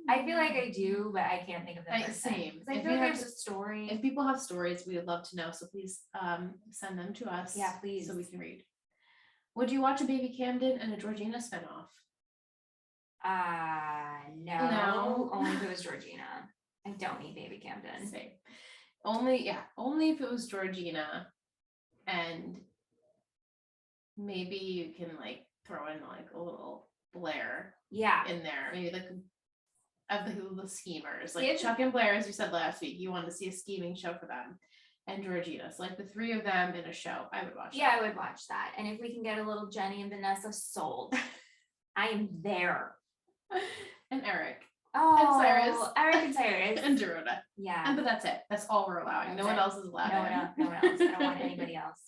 I feel like I do, but I can't think of the person. Same. I feel like there's a story. If people have stories, we would love to know. So please send them to us. Yeah, please. So we can read. Would you watch a Baby Camden and a Georgina spinoff? No. Only if it was Georgina. I don't need Baby Camden. Same. Only if it was Georgina, and maybe you can like throw in like a little Blair in there. Maybe like of the schemers. Like Chuck and Blair, as you said last week, you want to see a scheming show for them. And Georgina. So like the three of them in a show. I would watch that. Yeah, I would watch that. And if we can get a little Jenny and Vanessa sold, I am there. And Eric. Oh, and Cyrus. Eric and Cyrus. And Dorota. Yeah. But that's it. That's all we're allowing. No one else is allowed. No one else. I don't want anybody else.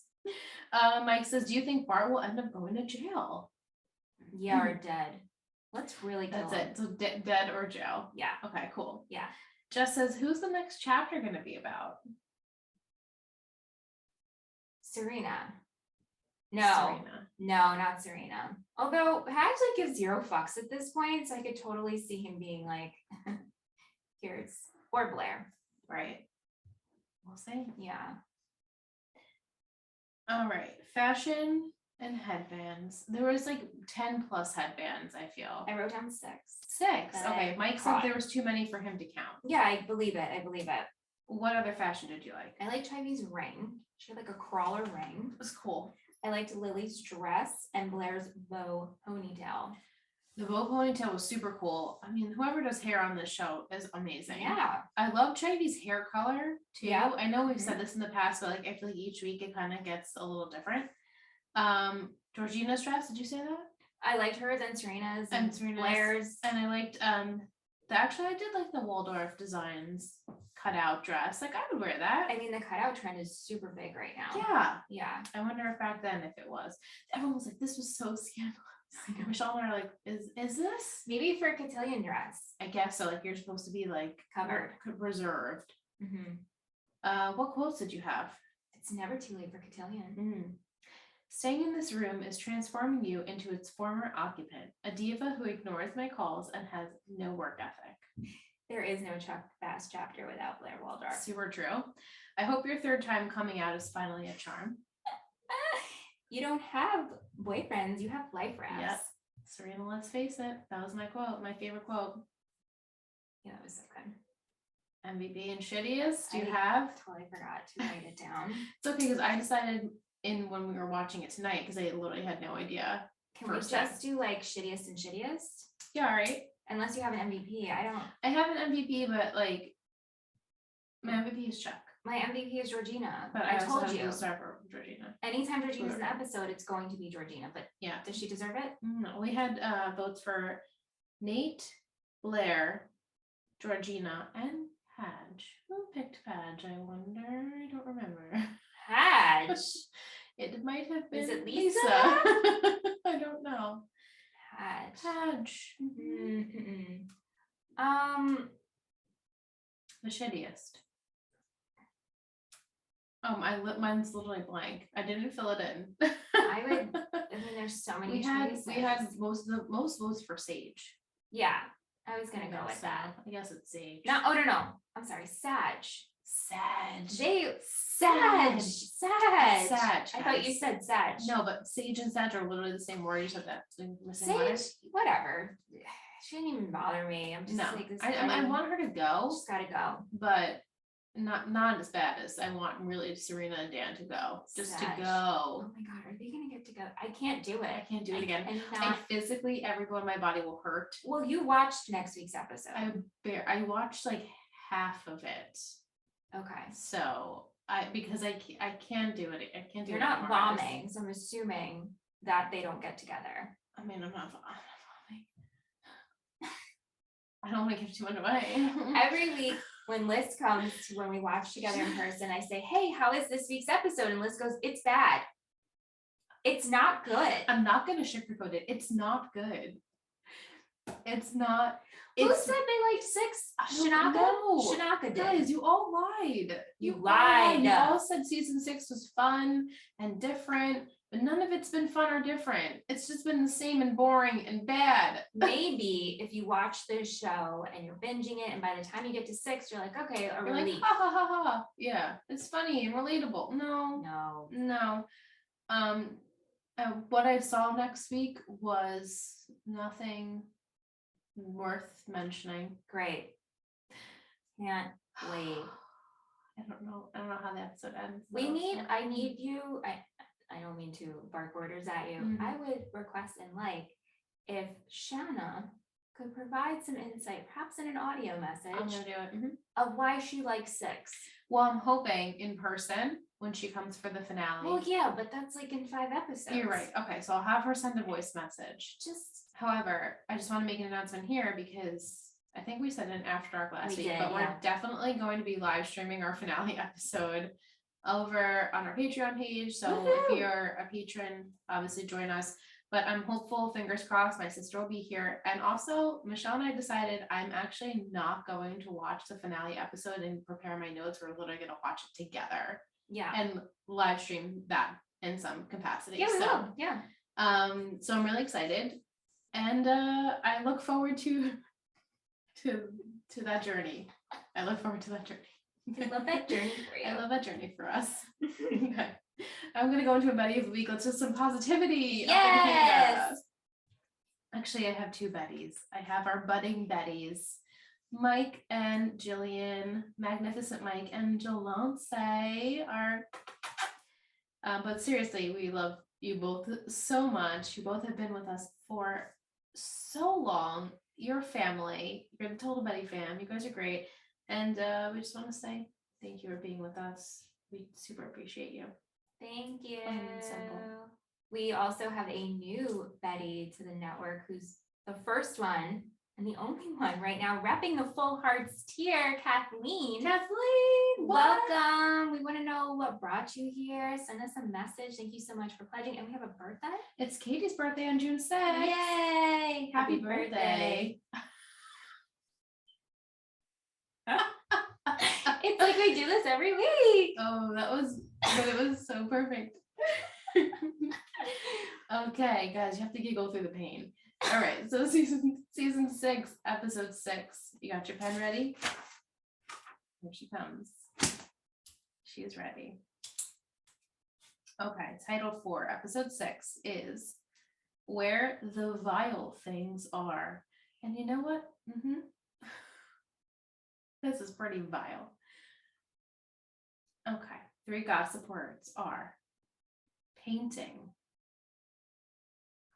Mike says, do you think Bart will end up going to jail? Yeah, or dead. Let's really That's it. So dead or jail. Yeah. Okay, cool. Yeah. Jess says, who's the next chapter going to be about? Serena. No, not Serena. Although Hatch like gives 0 fucks at this point, so I could totally see him being like, here's or Blair. Right. We'll see. Yeah. All right. Fashion and headbands. There was like 10 plus headbands, I feel. I wrote down 6. 6. Okay. Mike said there was too many for him to count. Yeah, I believe it. What other fashion did you like? I liked Ivy's ring. She had like a crawler ring. It was cool. I liked Lily's dress and Blair's bow ponytail. The bow ponytail was super cool. I mean, whoever does hair on this show is amazing. Yeah. I love Chivy's hair color too. Yeah. I know we've said this in the past, but like I feel like each week it kind of gets a little different. Georgina's dress, did you say that? I liked hers and Serena's and Blair's. And I liked I did like the Waldorf Designs cutout dress. Like I would wear that. I mean, the cutout trend is super big right now. Yeah. Yeah. I wonder if back then if it was. Everyone was like, this was so scandalous. Like Michelle and I were like, is this? Maybe for a Cotillion dress. I guess so. Like you're supposed to be like covered, reserved. Mm-hmm. What quotes did you have? It's never too late for Cotillion. Mm. Staying in this room is transforming you into its former occupant, a diva who ignores my calls and has no work ethic. There is no Chuck Bass chapter without Blair Waldorf. Super true. I hope your third time coming out is finally a charm. You don't have boyfriends, you have life wraps. Yep. Serena, let's face it. That was my quote, my favorite quote. Yeah, that was so good. MVP and shittiest, do you have? Totally forgot to write it down. It's okay because I decided when we were watching it tonight because I literally had no idea. Can we just do like shittiest and shittiest? Yeah, all right. Unless you have an MVP. I have an MVP, but like my MVP is Chuck. My MVP is Georgina. But I told you. Start for Georgina. Anytime Georgina's in an episode, it's going to be Georgina. But yeah, does she deserve it? No. We had votes for Nate, Blair, Georgina, and Hadge. Who picked Hadge? I wonder. I don't remember. Hadge. It might have been. Is it Lisa? I don't know. Hadge. Mm-hmm. The shittiest. Mine's literally blank. I didn't fill it in. I mean, there's so many. We had most votes for Sage. Yeah, I was gonna go with that. I guess it's Sage. No, I'm sorry, Sag. Sag. I thought you said Sag. No, but Sage and Sag are literally the same word. You said that. Sage, whatever. She didn't even bother me. I'm just like this. I want her to go. She's gotta go. But not as bad as I want really Serena and Dan to go. Just Sag. To go. Oh my god, are they gonna get to go? I can't do it. I can't do it again. And physically every bone in my body will hurt. Well, you watched next week's episode. I watched like half of it. Okay. So because I can't do it. I can't do it. You're not bombing, so I'm assuming that they don't get together. I mean, I'm not bombing. I don't want to give too much away. Every week when Liz comes to when we watch together in person, I say, hey, how is this week's episode? And Liz goes, it's bad. It's not good. I'm not going to sugarcoat it. It's not good. It's not. Who said they liked 6? Shanaka? Shanaka did. Guys, you all lied. You lied. You all said season 6 was fun and different, but none of it's been fun or different. It's just been the same and boring and bad. Maybe if you watch this show and you're binging it, and by the time you get to 6, you're like, okay, a relief. Like, ha ha ha ha. Yeah, it's funny and relatable. No. What I saw next week was nothing worth mentioning. Great. Can't wait. I don't know how the episode ends. I need you. I don't mean to bark orders at you. Mm-hmm. I would request and like if Shanna could provide some insight, perhaps in an audio message, I'm gonna do it. Mm-hmm. Of why she likes 6. Well, I'm hoping in person when she comes for the finale. Well, yeah, but that's like in 5 episodes. You're right. Okay, so I'll have her send a voice message. However, I just want to make an announcement here because I think we said it in After Dark last week, but we're definitely going to be live streaming our finale episode over on our Patreon page. So if you're a patron, obviously join us. But I'm hopeful, fingers crossed, my sister will be here. And also, Michelle and I decided I'm actually not going to watch the finale episode and prepare my notes. We're literally going to watch it together. Yeah. And live stream that in some capacity. Yeah, we will. Yeah. So I'm really excited. And I look forward to that journey. I love that journey for you. I love that journey for us. Okay. I'm gonna go into a Betty of the week. Let's just some positivity. Yes. Actually, I have 2 Bettys. I have our budding Bettys, Mike and Jillian, Magnificent Mike and Jalance are. But seriously, we love you both so much. You both have been with us for so long. You're family. You're the Total Betty fam. You guys are great. And we just want to say thank you for being with us. We super appreciate you. Thank you. We also have a new Betty to the network who's the first one and the only one right now repping the Full Hearts tier, Kathleen. Welcome. We want to know what brought you here. Send us a message. Thank you so much for pledging. And we have a birthday. It's Katie's birthday on June 6th. Yay. Happy birthday. It's like we do this every week. Oh, it was so perfect. Okay, guys, you have to giggle through the pain. All right, so season 6, episode 6. You got your pen ready? Here she comes. She is ready. Okay, title 4, episode 6 is Where the Vile Things Are. And you know what? This is pretty vile. Okay, 3 gossip words are painting,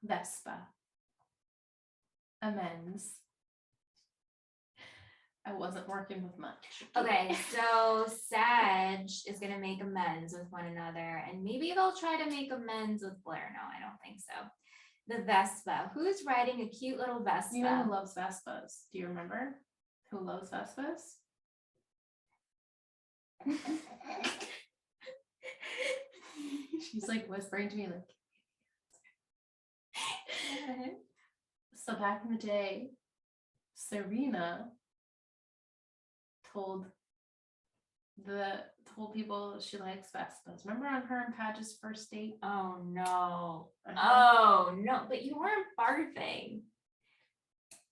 Vespa, amends. I wasn't working with much. Okay, so Sag is going to make amends with one another, and maybe they'll try to make amends with Blair. No, I don't think so. The Vespa. Who's riding a cute little Vespa? You know who loves Vespas? Do you remember who loves Vespas? She's like whispering to me like so back in the day, Serena told people she likes Vespas. Remember on her and Padge's first date? Oh no. Oh no, but you weren't barfing.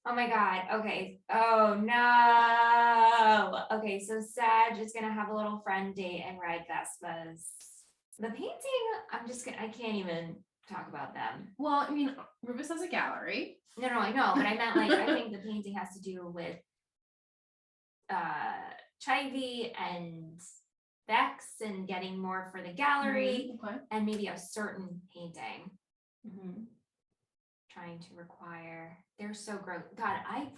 Oh my God. Okay. Oh no. Okay, so Sag is gonna have a little friend date and ride Vespas. The painting, I can't even talk about them. Well, I mean, Rufus has a gallery. No, I know, but I meant like, I think the painting has to do with Chivy and Bex and getting more for the gallery, and maybe a certain painting. Trying to require, they're so gross. God, I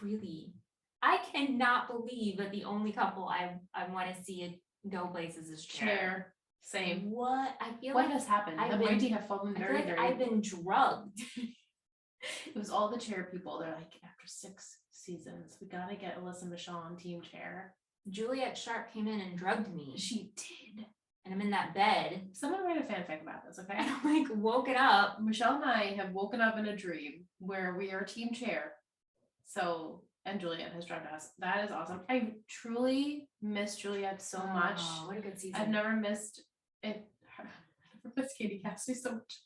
cannot believe that the only couple I want to see go places is Chair. Same. What? I feel what like has happened? The mighty have fallen very, very. I've been drugged. It was all the Chair people. They're like, after 6 seasons, we gotta get Alyssa Michelle on Team Chair. Juliet Sharp came in and drugged me. She did. And I'm in that bed. Someone write a fanfic about this, okay? And I'm like woken up. Michelle and I have woken up in a dream where we are team chair. So, and Juliet has drugged us. That is awesome. I truly miss Juliet so much. Oh, what a good season. I've never missed it. I never missed Katie Cassidy so much.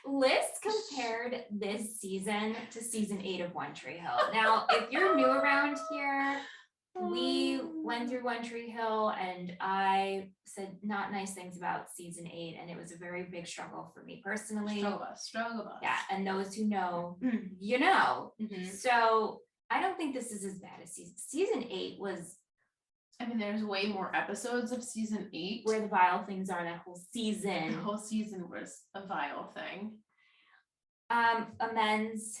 Liz compared this season to season 8 of One Tree Hill. Now, if you're new around here, we went through One Tree Hill and I said not nice things about season 8, and it was a very big struggle for me personally. Struggle bus. Yeah, and those who know, you know. Mm-hmm. So I don't think this is as bad as season 8 was. I mean, there's way more episodes of season 8. Where the vile things are that whole season. The whole season was a vile thing. Amends.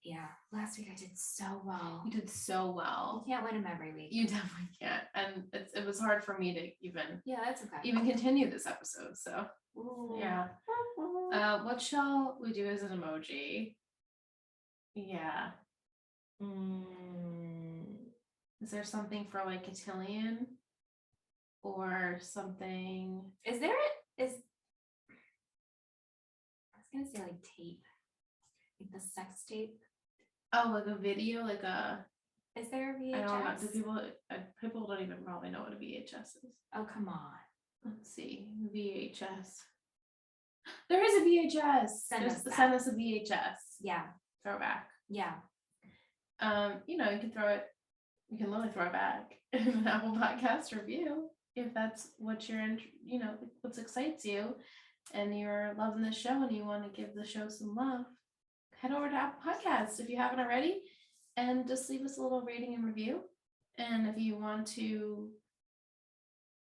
Yeah, last week I did so well. You did so well. You can't win them every week. You definitely can't. And it was hard for me to Yeah, that's okay. even continue this episode. So Ooh. yeah. What shall we do as an emoji? Yeah. Is there something for like Cotillion or something? I was gonna say like tape, like the sex tape. Oh, like a video, like a. Is there a VHS? I don't know. Do people don't even probably know what a VHS is. Oh, come on. Let's see, VHS. There is a VHS. Send us a VHS. Yeah. Throwback. Yeah. You know, you can throw it. You can literally throw it back in an Apple Podcast review if that's what you're in. You know, what excites you, and you're loving the show, and you want to give the show some love. Head over to Apple Podcasts if you haven't already, and just leave us a little rating and review. And if you want to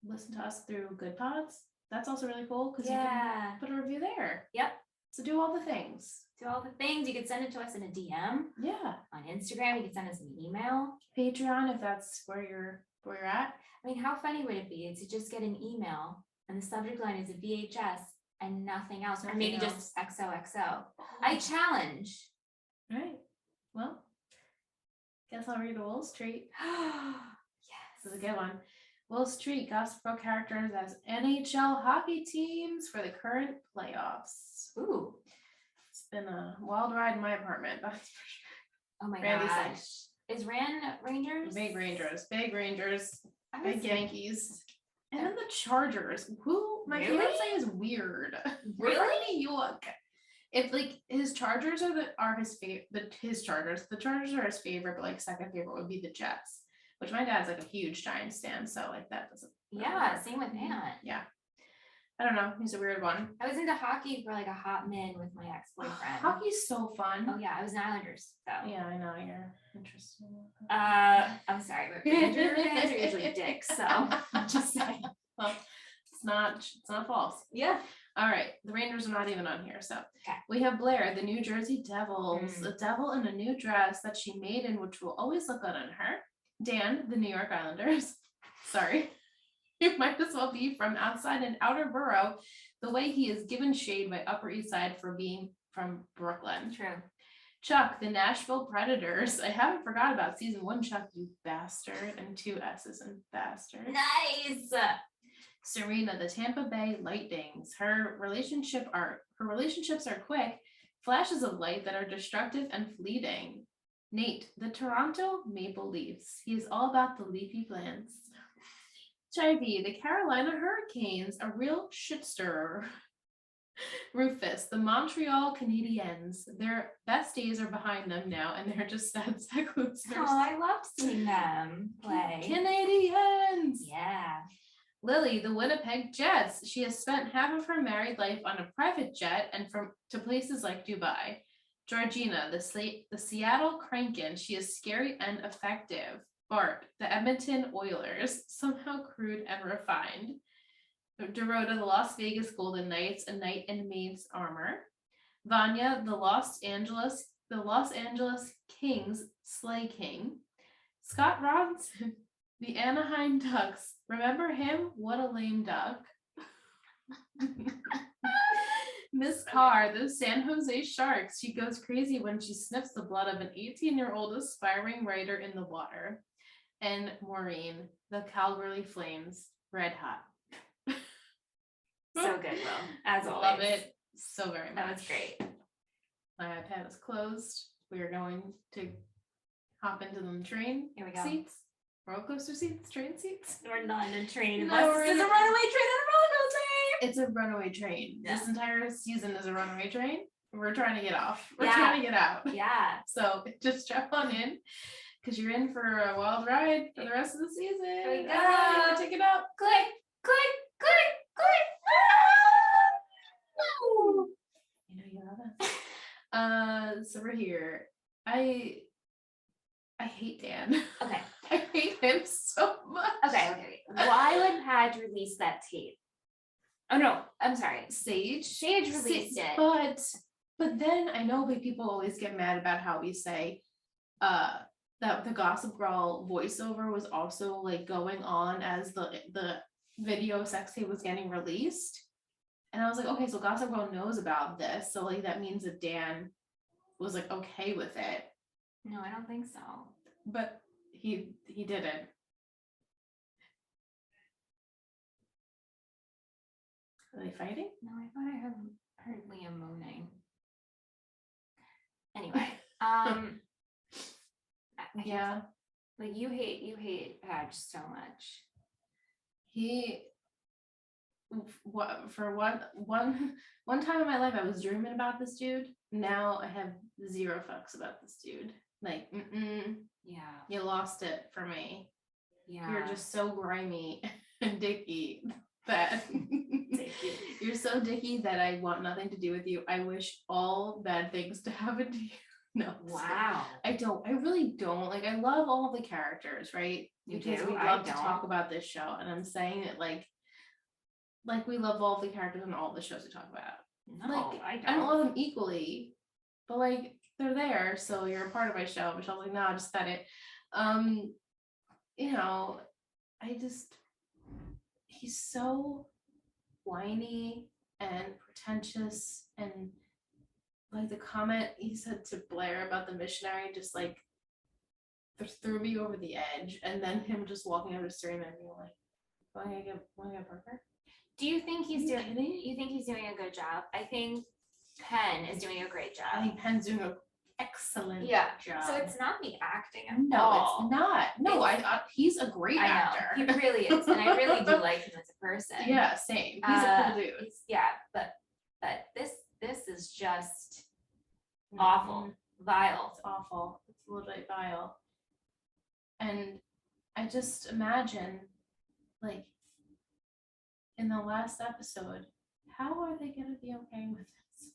listen to us through Good Pods, that's also really cool because you can put a review there. Yep. So do all the things. Do all the things. You can send it to us in a DM. Yeah. On Instagram, you can send us an email. Patreon, if that's where you're at. I mean, how funny would it be to just get an email and the subject line is a VHS and nothing else, or maybe just XOXO. I challenge. Right. Well, guess I'll read a Will Street. Yes. This is a good one. Will Street, Gossip Girl characters as NHL hockey teams for the current playoffs. Ooh. It's been a wild ride in my apartment. That's for sure. Oh my Randy gosh. Is Rangers? Big Rangers. Big Was... Yankees. And then the Chargers, who my Really? fiance is weird. Really? We're from New York. If like his Chargers are his favorite, his Chargers, the Chargers are his favorite, but like second favorite would be the Jets, which my dad's like a huge Giants fan, so like that doesn't. Yeah, same with Aunt. Yeah, I don't know. He's a weird one. I was into hockey for like a hot min with my ex-boyfriend. Hockey's so fun. Oh yeah, I was an Islanders. So yeah, I know you're interested. I'm sorry, but Ranger fans are usually dicks, so I'm just saying. Well, it's not false. Yeah. All right, the Rangers are not even on here, so okay. We have Blair, the New Jersey Devils, a devil in a new dress that she made in which will always look good on her. Dan, the New York Islanders. Sorry. You might as well be from outside an outer borough, the way he is given shade by Upper East Side for being from Brooklyn. True. Chuck, the Nashville Predators. I haven't forgot about season 1, Chuck, you bastard, and 2 S's in bastard. Nice. Serena, the Tampa Bay Lightnings. Her relationships are quick, flashes of light that are destructive and fleeting. Nate, the Toronto Maple Leafs. He is all about the leafy plants. HIV, the Carolina Hurricanes, a real shit stirrer. Rufus, the Montreal Canadiens. Their best days are behind them now, and they're just sad sack losers. Oh, I love seeing them play. Canadiens. Yeah. Lily, the Winnipeg Jets. She has spent half of her married life on a private jet and to places like Dubai. Georgina, the Seattle Kraken. She is scary and effective. Bart, the Edmonton Oilers. Somehow crude and refined. Dorota, the Las Vegas Golden Knights, a knight in maid's armor. Vanya, the Los Angeles Kings, Slay King. Scott Robinson, the Anaheim Ducks. Remember him? What a lame duck. Miss Carr, the San Jose Sharks. She goes crazy when she sniffs the blood of an 18-year-old aspiring writer in the water. And Maureen, the Calgary Flames, red hot. So good, Will. As always. Love it so very much. That was great. My iPad is closed. We are going to hop into the train. Here we go. Seats, roller coaster seats, train seats. We're not in a train. No, we're in a runaway train and a roller coaster. It's a runaway train. Yeah. This entire season is a runaway train. We're trying to get off. We're Yeah. trying to get out. Yeah. So just strap on in because you're in for a wild ride for the rest of the season. Here we go. All right, take it up. Click, click, click, click. Woo! You know you love it. So we're here. I hate Dan. Okay. I hate him so much. Okay. Why would Padge release that tape? Oh no, I'm sorry. Sage Released it. But then I know that people always get mad about how we say that the Gossip Girl voiceover was also like going on as the video sex tape was getting released. And I was like, okay, so Gossip Girl knows about this. So like that means that Dan was like okay with it. No, I don't think so. But he didn't. Are they fighting? No, I thought I heard Liam moaning. Anyway, I Yeah. like you hate Padge so much. For one time in my life I was dreaming about this dude. Now I have zero fucks about this dude. Like, Yeah. you lost it for me. Yeah. You're just so grimy and dicky that you're so dicky that I want nothing to do with you. I wish all bad things to happen to you. No. Wow. I don't. I really don't. Like, I love all the characters, right? You Because do? we I love to don't. talk about this show, and I'm saying it like we love all the characters in all the shows we talk about. No, Like, I don't. I don't love them equally, but like they're there, so you're a part of my show. Michelle's like, no, I just said it. You know, he's so whiny and pretentious, and like the comment he said to Blair about the missionary just like threw me over the edge. And then him just walking over to Serena and being like, want to get a burger? Do you think he's Are you doing? kidding? You think he's doing a good job? I think Penn is doing a great job. I think Penn's doing an excellent job. So it's not the acting at no, all. it's not. No, he's a great I know. actor. He really is, and I really do like him as a person. Yeah, same. He's a cool dude. But this is just awful, vile. It's awful. It's literally vile. And I just imagine, like, in the last episode, how are they gonna be okay with this?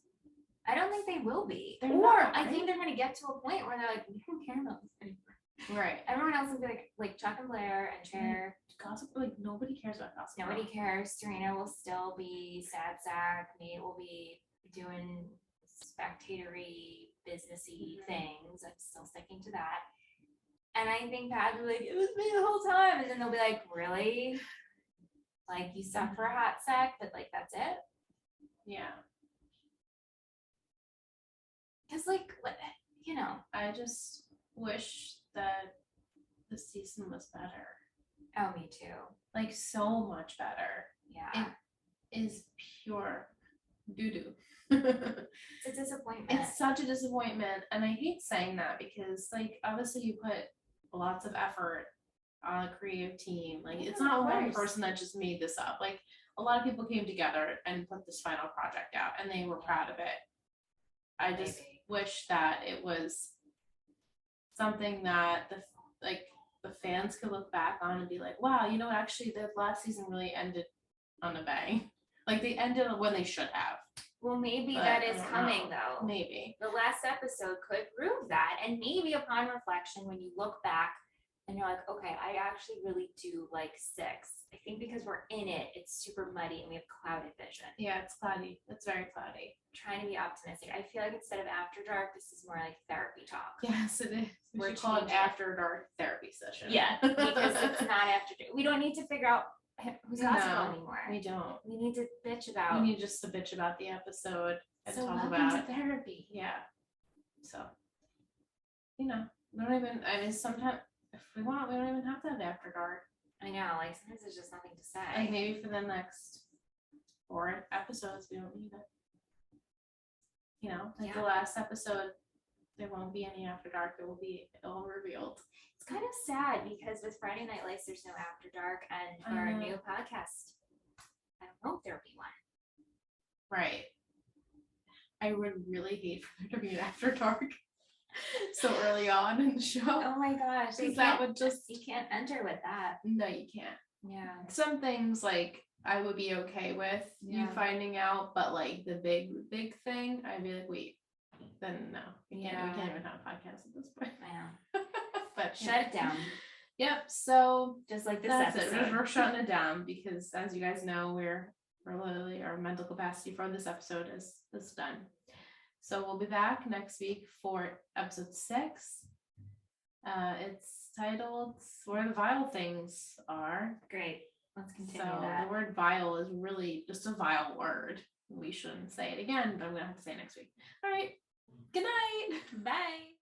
I don't think they will be. They're or not, I right? think they're gonna get to a point where they're like, we don't care about this anymore. Right. Everyone else will be like Chuck and Blair and Cher. Gossip, like, nobody cares about Gossip Girl. Nobody cares. Serena will still be sad sack. Nate will be doing spectatory, businessy things. I'm still sticking to that. And I think Pat will be like, it was me the whole time. And then they'll be like, really? Like, you suck for a hot sec, but like, that's it? Yeah. Because, like, what, you know. I just wish that the season was better. Oh, me too. Like, so much better. Yeah. It is pure doo-doo. It's a disappointment. It's such a disappointment. And I hate saying that because, like, obviously you put lots of effort on a creative team. Like, it's Yeah, not of one course. person that just made this up. Like, a lot of people came together and put this final project out, and they were proud of it. I just wish that it was something that the fans could look back on and be like, wow, you know, actually the last season really ended on a bang. Like, they ended when they should have. Well, maybe But that I is don't coming, know. though. Maybe. The last episode could prove that. And maybe upon reflection, when you look back and you're like, okay, I actually really do like 6. I think because we're in it, it's super muddy and we have clouded vision. Yeah, it's cloudy. It's very cloudy. Trying to be optimistic. I feel like instead of after dark, this is more like therapy talk. Yes, it is. We're We should call it changing. after dark therapy session. Yeah, because it's not after dark. We don't need to figure out who's No, gospel anymore. We don't. We need to bitch about. We need just to bitch about the episode and so talk welcome about to therapy. Yeah. So, we don't even, I mean, sometimes if we want, we don't even have to have after dark. I know, like sometimes there's just nothing to say. Like maybe for the next 4 episodes, we don't need it. You know, like the last episode, there won't be any after dark. It will be all revealed. It's kind of sad because with Friday Night Lights, there's no after dark, and for our new podcast, I don't know if there'll be one. Right. I would really hate for there to be an after dark so early on in the show. Oh my gosh, Because that would just you can't enter with that. No, you can't. Yeah. Some things like I would be okay with you finding out, but like the big thing, I'd be like, wait, then no, we can't even have a podcast at this point. I know. But shut it down. Yep. So just like this that's episode. We're shutting it down because, as you guys know, we're literally our mental capacity for this episode is done. So we'll be back next week for episode 6. It's titled "Where the Vile Things Are." Great. Let's continue So that. the word vile is really just a vile word. We shouldn't say it again, but I'm gonna have to say it next week. All right. Good night. Bye.